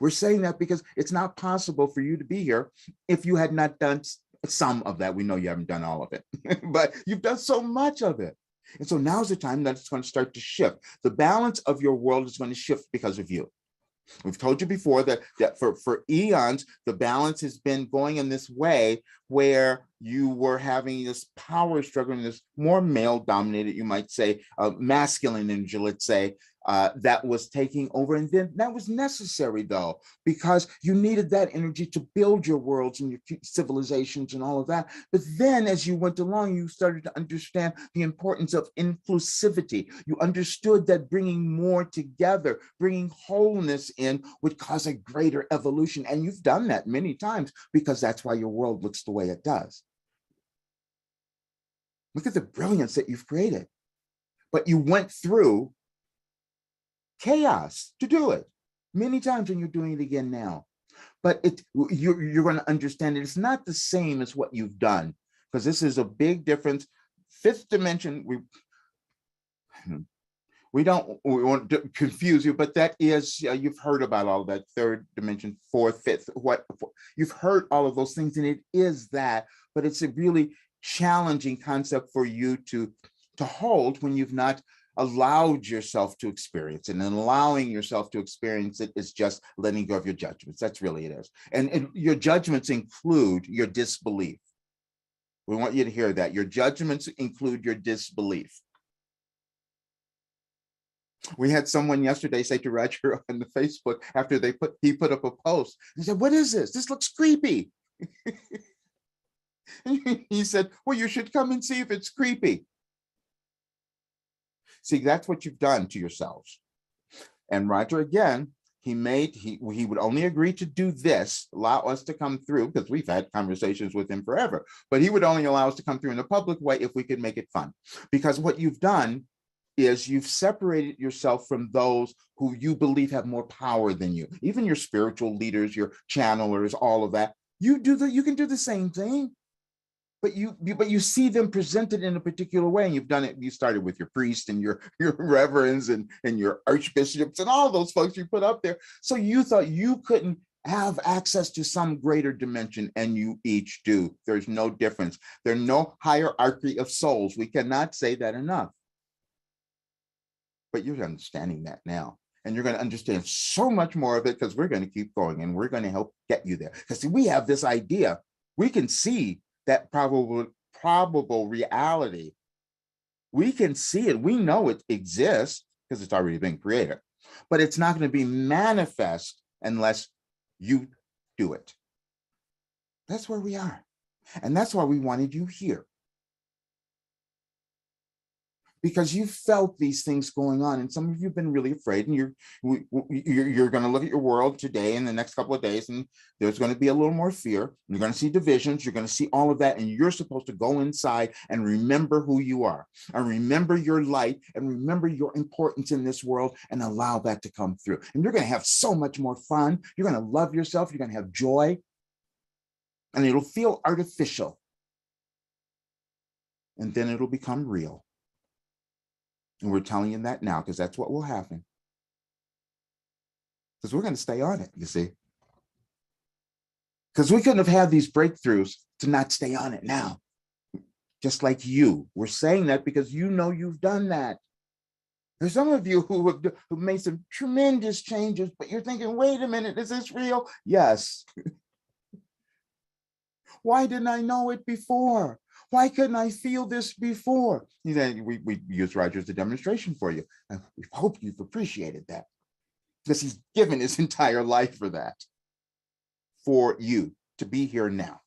We're saying that because it's not possible for you to be here if you had not done some of that. We know you haven't done all of it, but you've done so much of it. And so now's the time that it's going to start to shift. The balance of your world is going to shift because of you. We've told you before that for eons, the balance has been going in this way where you were having this power struggle, and this more male dominated, you might say, masculine energy, let's say, that was taking over. And then that was necessary, though, because you needed that energy to build your worlds and your civilizations and all of that. But then as you went along, you started to understand the importance of inclusivity. You understood that bringing more together, bringing wholeness in, would cause a greater evolution. And you've done that many times, because that's why your world looks the way it does. Look at the brilliance that you've created. But you went through chaos to do it many times, and you're doing it again now. But you're going to understand it's not the same as what you've done, because this is a big difference. Fifth dimension, we want to confuse you, but that is, you've heard about all of that. Third dimension, fourth, fifth, you've heard all of those things, and it is that, but it's a really challenging concept for you to hold when you've not allowed yourself to experience it. And allowing yourself to experience it is just letting go of your judgments. That's really it is. And your judgments include your disbelief. We want you to hear that. Your judgments include your disbelief. We had someone yesterday say to Roger on the Facebook, after he put up a post, he said, "What is this? This looks creepy." He said, "Well, you should come and see if it's creepy." See, that's what you've done to yourselves. And Roger, again, he would only agree to do this, allow us to come through, because we've had conversations with him forever, but he would only allow us to come through in a public way if we could make it fun. Because what you've done is you've separated yourself from those who you believe have more power than you, even your spiritual leaders, your channelers, all of that. You can do the same thing. But you see them presented in a particular way, and you've done it. You started with your priest and your reverends and your archbishops and all those folks you put up there. So you thought you couldn't have access to some greater dimension, and you each do. There's no difference. There's no hierarchy of souls. We cannot say that enough. But you're understanding that now. And you're going to understand so much more of it, because we're going to keep going, and we're going to help get you there. Because we have this idea. We can see that probable reality We can see it. We know it exists because it's already been created, but it's not going to be manifest unless you do it. That's where we are. And that's why we wanted you here. Because you felt these things going on, and some of you have been really afraid, and you're going to look at your world today in the next couple of days, and there's going to be a little more fear. You're going to see divisions. You're going to see all of that, and you're supposed to go inside and remember who you are, and remember your light, and remember your importance in this world, and allow that to come through. And you're going to have so much more fun. You're going to love yourself. You're going to have joy, and it'll feel artificial, and then it'll become real. And we're telling you that now because that's what will happen. Because we're going to stay on it, you see. Because we couldn't have had these breakthroughs to not stay on it now. Just like you. We're saying that because you know you've done that. There's some of you who have made some tremendous changes, but you're thinking, wait a minute, is this real? Yes. Why didn't I know it before? Why couldn't I feel this before? We used Roger as a demonstration for you. And we hope you've appreciated that because he's given his entire life for that, for you to be here now.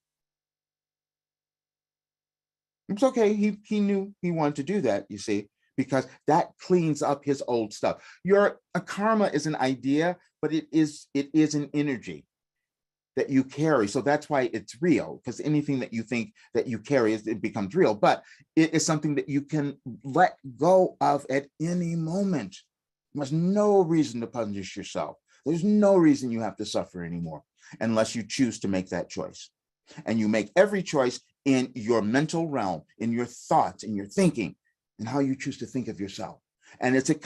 It's okay. He knew he wanted to do that, you see, because that cleans up his old stuff. A karma is an idea, but it is an energy that you carry. So that's why it's real, because anything that you think that you carry, it becomes real, but it is something that you can let go of at any moment. There's no reason to punish yourself. There's no reason you have to suffer anymore unless you choose to make that choice. And you make every choice in your mental realm, in your thoughts, in your thinking, and how you choose to think of yourself. And it's a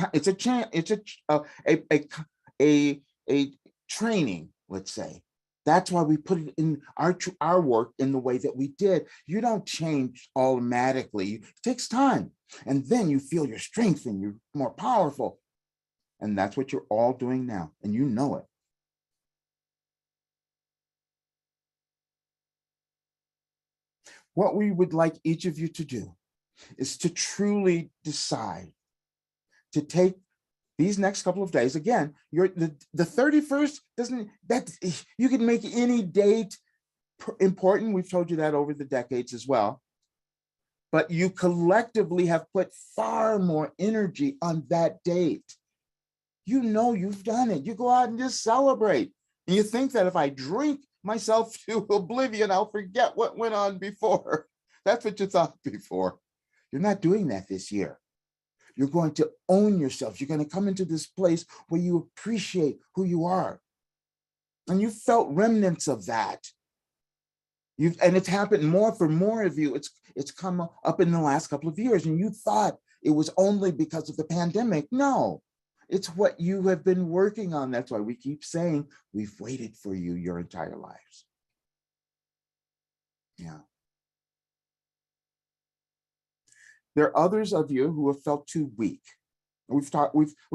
training, let's say. That's why we put it in our work in the way that we did. You don't change automatically. It takes time. And then you feel your strength and you're more powerful. And that's what you're all doing now. And you know it. What we would like each of you to do is to truly decide to take these next couple of days. Again, the 31st you can make any date important. We've told you that over the decades as well. But you collectively have put far more energy on that date. You know you've done it. You go out and just celebrate. And you think that if I drink myself to oblivion, I'll forget what went on before. That's what you thought before. You're not doing that this year. You're going to own yourself. You're going to come into this place where you appreciate who you are. And you felt remnants of that. And it's happened more for more of you. It's come up in the last couple of years. And you thought it was only because of the pandemic. No, it's what you have been working on. That's why we keep saying we've waited for you your entire lives. Yeah. There are others of you who have felt too weak. We've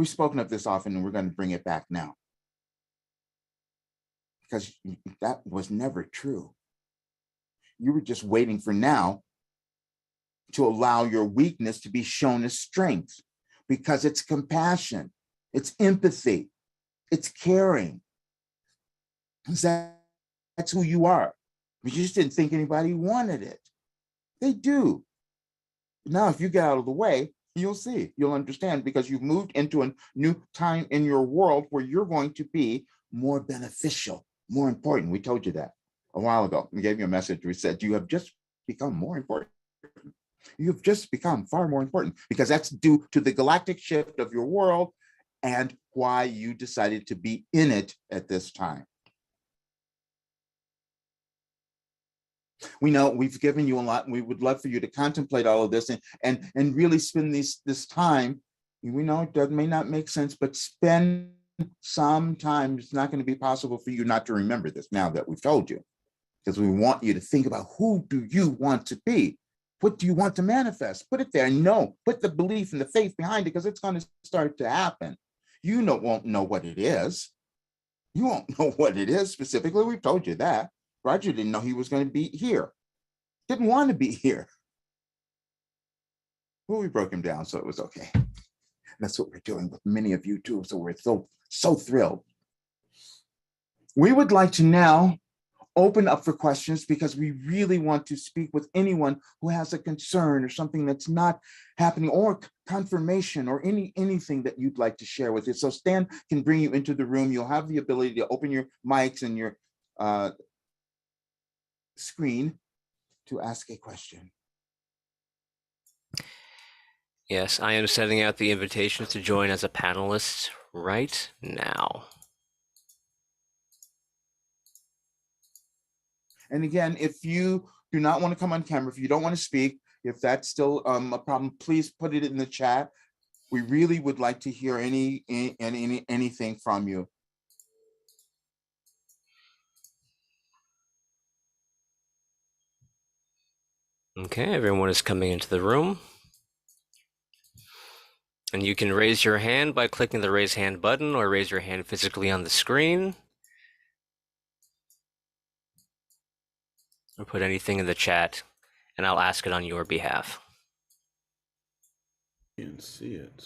spoken of this often, and we're going to bring it back now. Because that was never true. You were just waiting for now to allow your weakness to be shown as strength, because it's compassion, it's empathy, it's caring. That's who you are. But you just didn't think anybody wanted it. They do. Now, if you get out of the way, you'll see, you'll understand, because you've moved into a new time in your world where you're going to be more beneficial, more important. We told you that a while ago. We gave you a message. We said, you have just become more important. You've just become far more important, because that's due to the galactic shift of your world and why you decided to be in it at this time. We know we've given you a lot, and we would love for you to contemplate all of this and really spend this time. We know it may not make sense, but spend some time. It's not going to be possible for you not to remember this now that we've told you, because we want you to think about, who do you want to be? What do you want to manifest? Put it there. No, put the belief and the faith behind it, because it's going to start to happen. You won't know what it is. You won't know what it is specifically. We've told you that. Roger didn't know he was going to be here. Didn't want to be here. Well, we broke him down, so it was okay. That's what we're doing with many of you too. So we're so thrilled. We would like to now open up for questions because we really want to speak with anyone who has a concern or something that's not happening or confirmation or anything that you'd like to share with us. So Stan can bring you into the room. You'll have the ability to open your mics and your screen to ask a question. Yes, I am sending out the invitations to join as a panelist right now. And again, if you do not want to come on camera, if you don't want to speak, if that's still a problem, please put it in the chat. We really would like to hear anything from you. Okay, everyone is coming into the room. And you can raise your hand by clicking the raise hand button or raise your hand physically on the screen. Or put anything in the chat and I'll ask it on your behalf. Can't see it.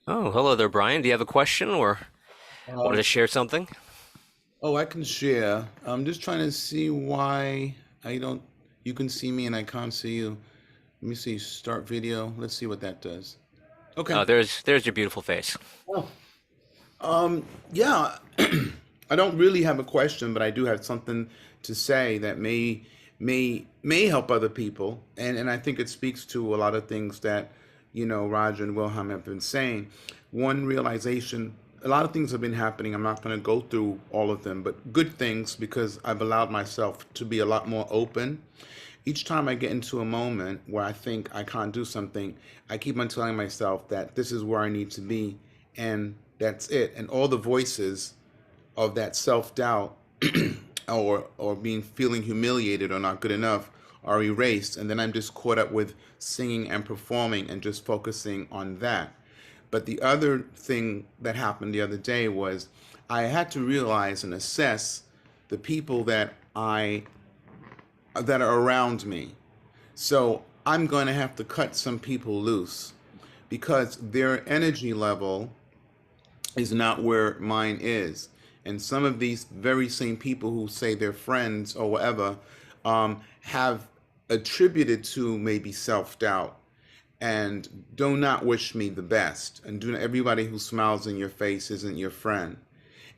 Oh, hello there, Brian. Do you have a question or wanted to share something? Oh, I can share. I'm just trying to see why you can see me and I can't see you. Let me see, start video. Let's see what that does. Okay. Oh, there's your beautiful face. Yeah, I don't really have a question, but I do have something to say that may help other people. And I think it speaks to a lot of things that, Roger and Wilhelm have been saying. One realization, a lot of things have been happening. I'm not going to go through all of them, but good things because I've allowed myself to be a lot more open. Each time I get into a moment where I think I can't do something, I keep on telling myself that this is where I need to be, and that's it. And all the voices of that self-doubt or feeling humiliated or not good enough are erased, and then I'm just caught up with singing and performing and just focusing on that. But the other thing that happened the other day was I had to realize and assess the people that are around me. So I'm going to have to cut some people loose because their energy level is not where mine is. And some of these very same people who say they're friends or whatever have attributed to maybe self-doubt and do not wish me the best. And everybody who smiles in your face isn't your friend.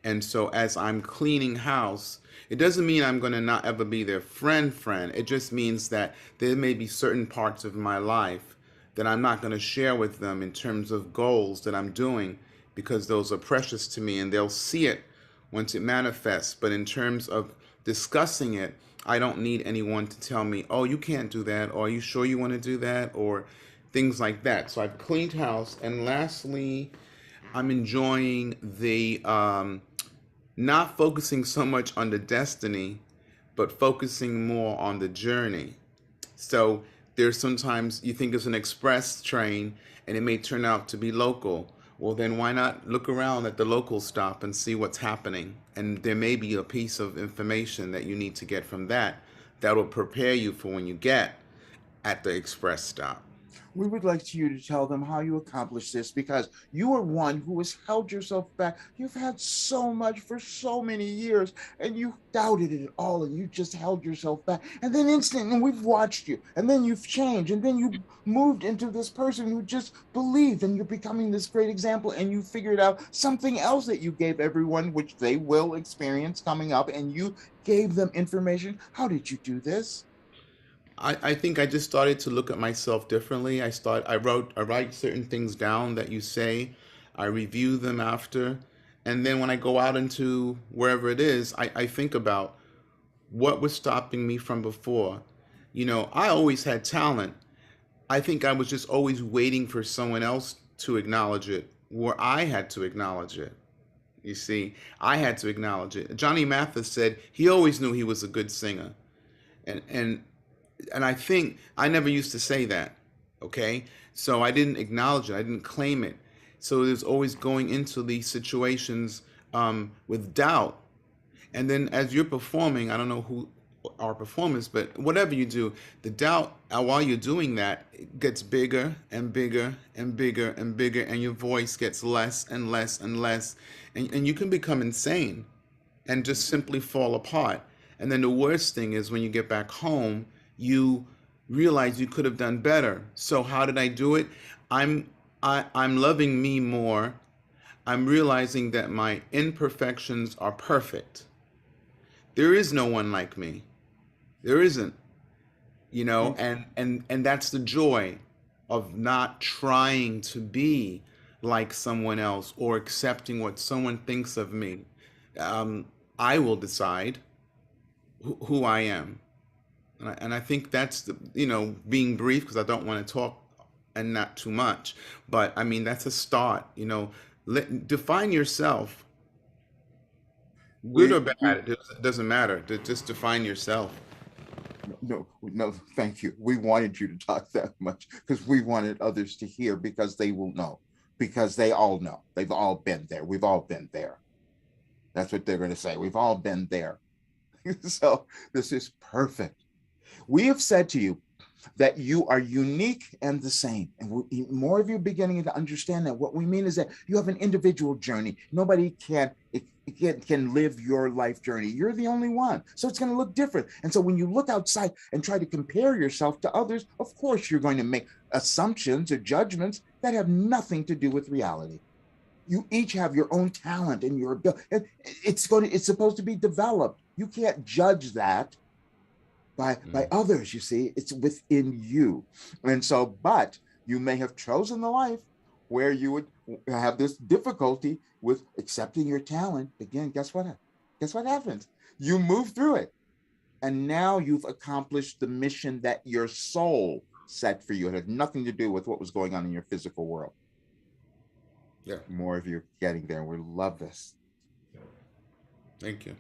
And so as I'm cleaning house, it doesn't mean I'm going to not ever be their friend. It just means that there may be certain parts of my life that I'm not going to share with them in terms of goals that I'm doing because those are precious to me and they'll see it once it manifests. But in terms of discussing it, I don't need anyone to tell me, oh, you can't do that, or are you sure you want to do that, or things like that. So I've cleaned house. And lastly, I'm enjoying the not focusing so much on the destiny, but focusing more on the journey. So there's sometimes you think it's an express train and it may turn out to be local. Well, then why not look around at the local stop and see what's happening? And there may be a piece of information that you need to get from that will prepare you for when you get at the express stop. We would like you to tell them how you accomplished this because you are one who has held yourself back. You've had so much for so many years and you doubted it all and you just held yourself back. And then instantly we've watched you and then you've changed and then you moved into this person who just believed and you're becoming this great example and you figured out something else that you gave everyone, which they will experience coming up, and you gave them information. How did you do this? I think I just started to look at myself differently. I write certain things down that you say, I review them after, and then when I go out into wherever it is, I think about what was stopping me from before. I always had talent. I think I was just always waiting for someone else to acknowledge it, where I had to acknowledge it. You see, I had to acknowledge it. Johnny Mathis said he always knew he was a good singer. And I think I never used to say that, okay? So I didn't acknowledge it. I didn't claim it. So there's always going into these situations with doubt. And then as you're performing, I don't know our performance, but whatever you do, the doubt while you're doing that, it gets bigger and bigger and bigger and bigger, and your voice gets less and less and less, and you can become insane and just simply fall apart. And then the worst thing is when you get back home, you realize you could have done better. So how did I do it? I'm I'm loving me more. I'm realizing that my imperfections are perfect. There is no one like me. There isn't, Mm. and that's the joy of not trying to be like someone else or accepting what someone thinks of me. Um, I will decide who I am. And I think that's being brief because I don't want to talk and not too much. But I mean, that's a start, define yourself, good or bad. We It doesn't matter. Just define yourself. no, thank you. We wanted you to talk that much because we wanted others to hear because they will know, because they all know. They've all been there. We've all been there. That's what they're going to say. We've all been there. So this is perfect. We have said to you that you are unique and the same. And more of you beginning to understand that. What we mean is that you have an individual journey. Nobody can live your life journey. You're the only one. So it's going to look different. And so when you look outside and try to compare yourself to others, of course, you're going to make assumptions or judgments that have nothing to do with reality. You each have your own talent and your ability. It's supposed to be developed. You can't judge that by others. You see, it's within you. And so, but you may have chosen the life where you would have this difficulty with accepting your talent. Again, guess what happens? You move through it, and now you've accomplished the mission that your soul set for you. It had nothing to do with what was going on in your physical world. Yeah. More of you getting there. We love this. Thank you.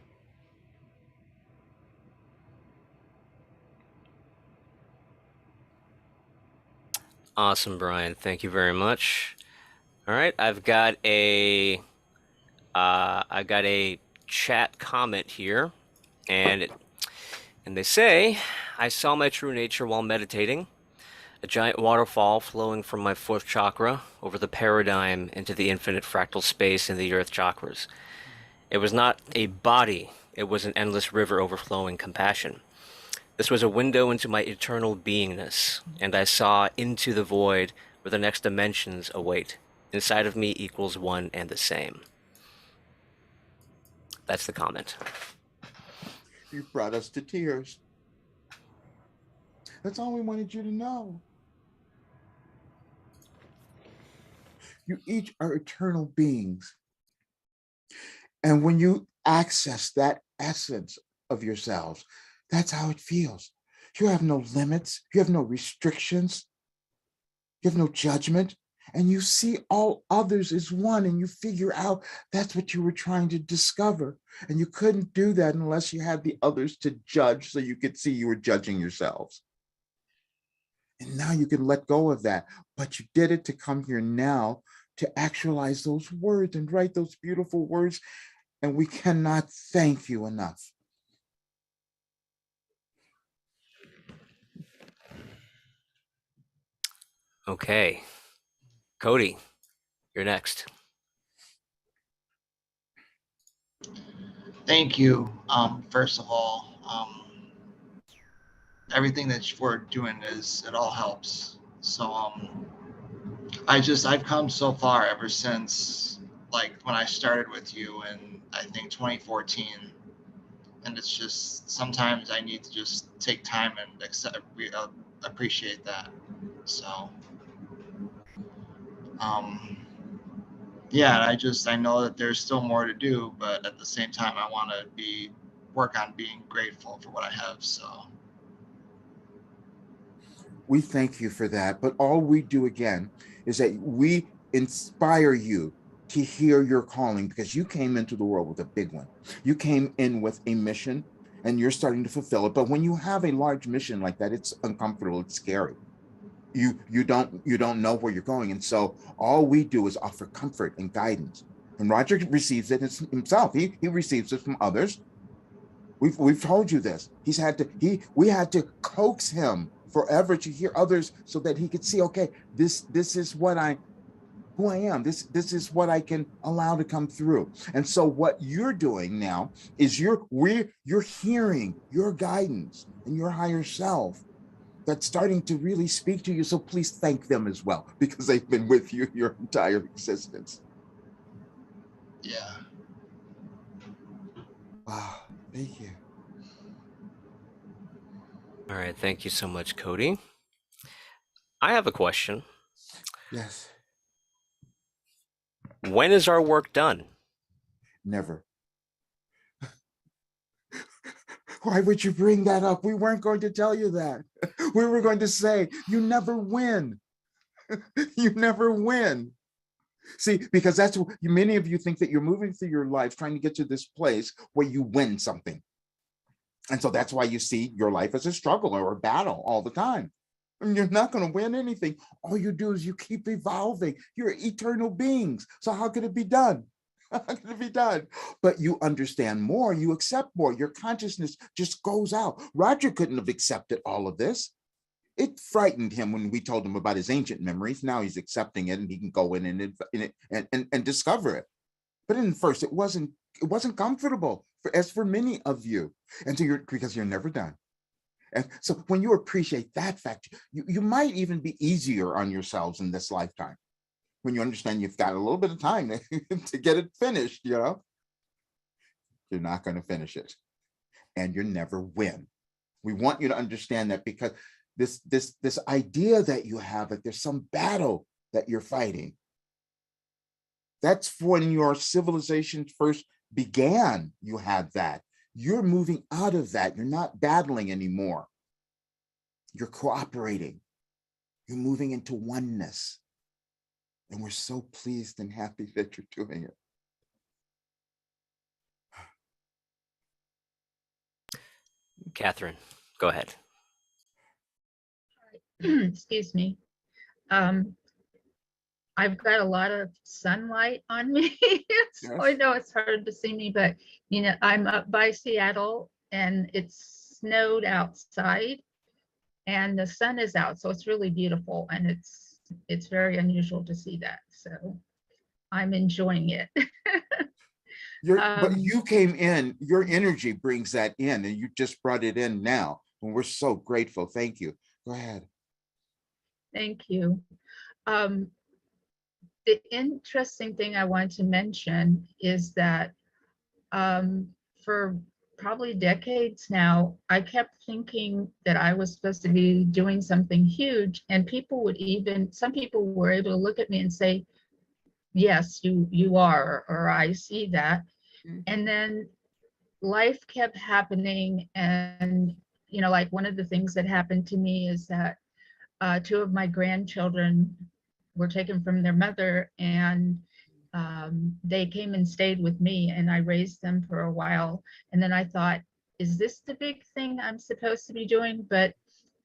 Awesome, Brian. Thank you very much. All right, I got a chat comment here, and they say, I saw my true nature while meditating, a giant waterfall flowing from my fourth chakra over the paradigm into the infinite fractal space in the earth chakras. It was not a body, it was an endless river overflowing compassion. This was a window into my eternal beingness, and I saw into the void where the next dimensions await. Inside of me equals one and the same. That's the comment. You brought us to tears. That's all we wanted you to know. You each are eternal beings. And when you access that essence of yourselves, that's how it feels. You have no limits, you have no restrictions, you have no judgment, and you see all others as one, and you figure out that's what you were trying to discover. And you couldn't do that unless you had the others to judge so you could see you were judging yourselves. And now you can let go of that. But you did it to come here now to actualize those words and write those beautiful words. And we cannot thank you enough. Okay. Cody, you're next. Thank you. First of all, everything that we're doing it all helps. So I've come so far ever since like when I started with you in I think 2014, and it's just sometimes I need to just take time and appreciate that. So yeah, I know that there's still more to do, but at the same time I want to work on being grateful for what I have. So We thank you for that. But all we do again is that we inspire you to hear your calling, because you came into the world with a big one. You came in with a mission and you're starting to fulfill it. But when you have a large mission like that, it's uncomfortable, it's scary. You don't know where you're going. And so all we do is offer comfort and guidance. And Roger receives it himself. He receives it from others. We've told you this. We had to coax him forever to hear others so that he could see, okay, this is who I am. This is what I can allow to come through. And so what you're doing now is you're hearing your guidance and your higher self that's starting to really speak to you. So please thank them as well, because they've been with you your entire existence. Yeah. Wow, thank you. All right, thank you so much, Cody. I have a question. Yes. When is our work done? Never. Why would you bring that up? We weren't going to tell you that. We were going to say, you never win. You never win. See, because that's what many of you think, that you're moving through your life trying to get to this place where you win something. And so that's why you see your life as a struggle or a battle all the time. And you're not going to win anything. All you do is you keep evolving. You're eternal beings. So how could it be done? How could it be done? But you understand more, you accept more. Your consciousness just goes out. Roger couldn't have accepted all of this. It frightened him when we told him about his ancient memories. Now he's accepting it, and he can go in and discover it. But in first, it wasn't comfortable as for many of you. And so because you're never done. And so when you appreciate that fact, you might even be easier on yourselves in this lifetime. When you understand you've got a little bit of time to get it finished, you're not going to finish it, and you never win. We want you to understand that, because this idea that you have that there's some battle that you're fighting, that's when your civilization first began. You had that. You're moving out of that. You're not battling anymore. You're cooperating. You're moving into oneness. And we're so pleased and happy that you're doing it. Catherine, go ahead. Excuse me. I've got a lot of sunlight on me. So I know it's hard to see me, but I'm up by Seattle and it's snowed outside and the sun is out. So it's really beautiful, and it's very unusual to see that. So I'm enjoying it. But you came in, your energy brings that in, and you just brought it in now. And we're so grateful. Thank you. Go ahead. Thank you. The interesting thing I want to mention is that for probably decades now, I kept thinking that I was supposed to be doing something huge, and some people were able to look at me and say, yes, you are, or I see that. And then life kept happening, and like one of the things that happened to me is that two of my grandchildren were taken from their mother, and they came and stayed with me, and I raised them for a while. And then I thought, is this the big thing I'm supposed to be doing? But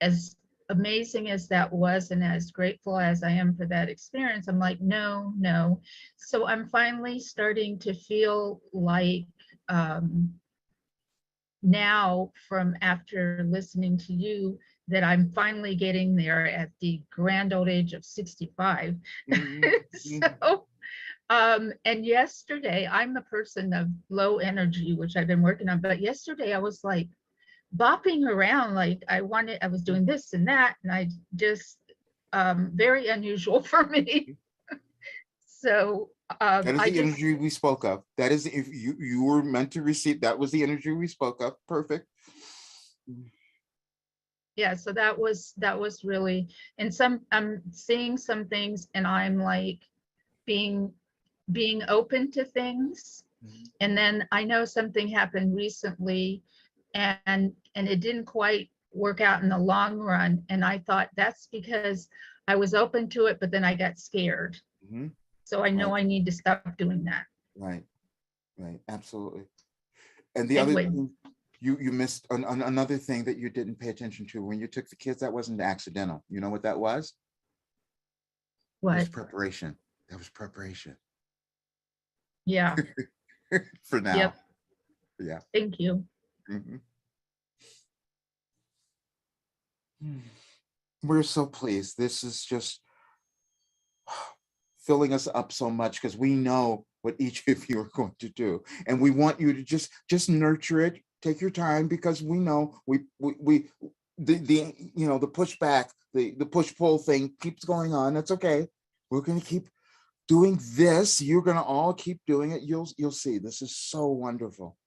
as amazing as that was, and as grateful as I am for that experience, I'm like, no. So I'm finally starting to feel like now, from after listening to you, that I'm finally getting there at the grand old age of 65. So, and yesterday, I'm a person of low energy, which I've been working on, but yesterday I was like bopping around, like I was doing this and that, and I just, very unusual for me. So, that is the energy we spoke of. That is, if you were meant to receive, that was the energy we spoke of. Perfect. Yeah, so that was really, and I'm seeing some things, and I'm like being open to things. And then I know something happened recently, and it didn't quite work out in the long run, and I thought that's because I was open to it, but then I got scared. So I know I need to stop doing that. Right, absolutely. And the other thing, you missed another thing that you didn't pay attention to when you took the kids. That wasn't accidental. You know what that was? What? It was preparation. That was preparation. Yeah. For now. Yep. Yeah. Thank you. Mhm. We're so pleased. This is just filling us up so much because we know what each of you are going to do, and we want you to just nurture it. Take your time because we know the you know, the pushback, the push pull thing keeps going on. That's okay. We're going to keep doing this. You're going to all keep doing it. You'll see. This is so wonderful.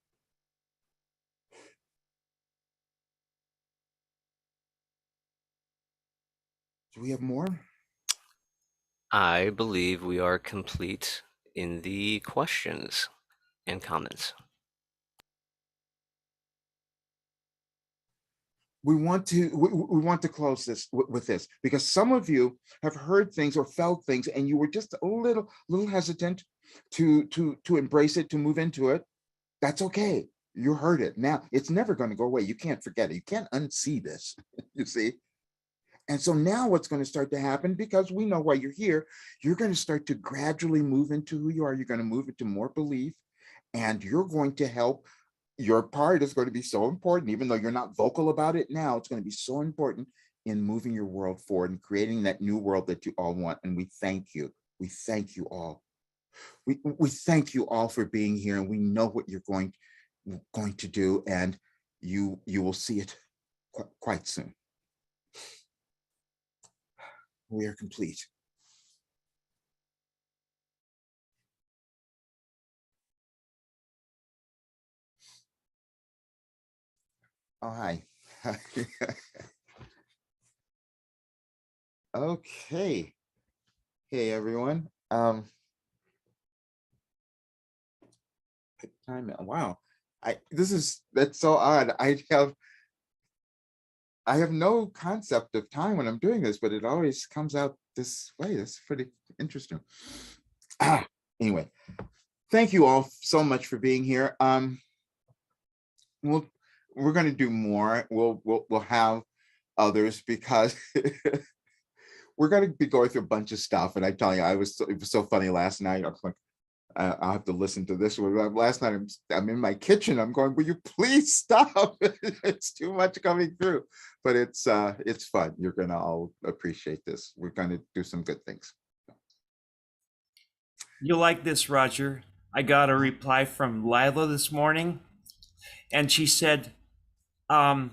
Do we have more? I believe we are complete in the questions and comments. We want to close this with this because some of you have heard things or felt things and you were just a little hesitant to embrace it, to move into it. That's okay. You heard it. Now it's never going to go away. You can't forget it. You can't unsee this. You see. And so now what's going to start to happen, because we know why you're here, you're going to start to gradually move into who you are. You're going to move into more belief, and you're going to help. Your part is going to be so important, even though you're not vocal about it now. It's going to be so important in moving your world forward and creating that new world that you all want. And we thank you. We thank you all. We thank you all for being here, and we know what you're going to do, and you will see it quite soon. We are complete. Oh, hi. Okay. Hey, everyone. Time. Wow. That's so odd. I have no concept of time when I'm doing this, but it always comes out this way. That's pretty interesting. Anyway, thank you all so much for being here. We're going to do more. We'll have others because we're going to be going through a bunch of stuff. And I tell you, it was so funny last night. I was like, I'll have to listen to this one. Last night, I'm in my kitchen. I'm going, will you please stop? It's too much coming through, but it's fun. You're going to all appreciate this. We're going to do some good things. You'll like this, Roger. I got a reply from Lila this morning, and she said, and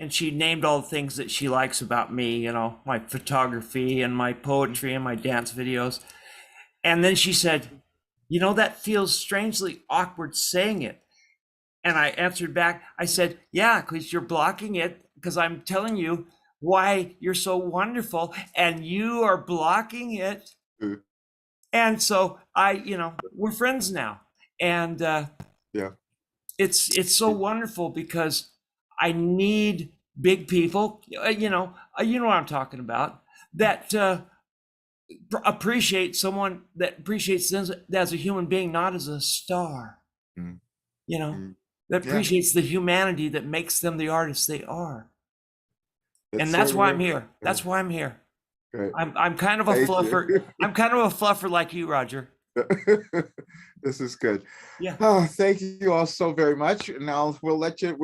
she named all the things that she likes about me, you know, my photography and my poetry and my dance videos. And then she said, you know, that feels strangely awkward saying it. And I answered back, I said, yeah, because you're blocking it, because I'm telling you why you're so wonderful, and you are blocking it. Mm. And so you know, we're friends now. And yeah, it's so wonderful because I need big people, you know what I'm talking about, that appreciate someone that appreciates them as a human being, not as a star. Mm. You know, Mm. that Yeah. appreciates the humanity that makes them the artists they are. It's And that's so why I'm great. here. That's why I'm here. Great. I'm kind of a Thank fluffer. you. I'm kind of a fluffer like you, Roger. This is good. Yeah. Oh, thank you all so very much. And we'll let you.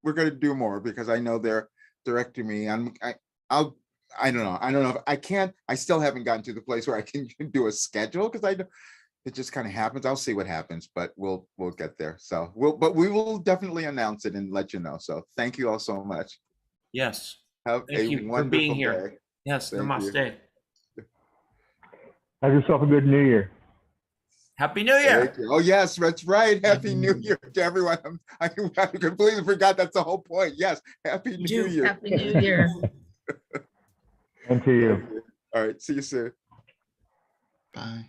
We're going to do more because I know they're directing me. I don't know. I don't know if I can't. I still haven't gotten to the place where I can do a schedule because it just kind of happens. I'll see what happens, but we'll get there. So we will definitely announce it and let you know. So thank you all so much. Yes. Have Thank a you for wonderful being here. day. Yes. Thank you. Namaste. Have yourself a good New Year. Happy New Year. Thank you. Oh yes, that's right. Happy New Year to everyone. I completely forgot that's the whole point. Yes, Happy New Year. Happy New Year. And to you. All right, see you soon. Bye.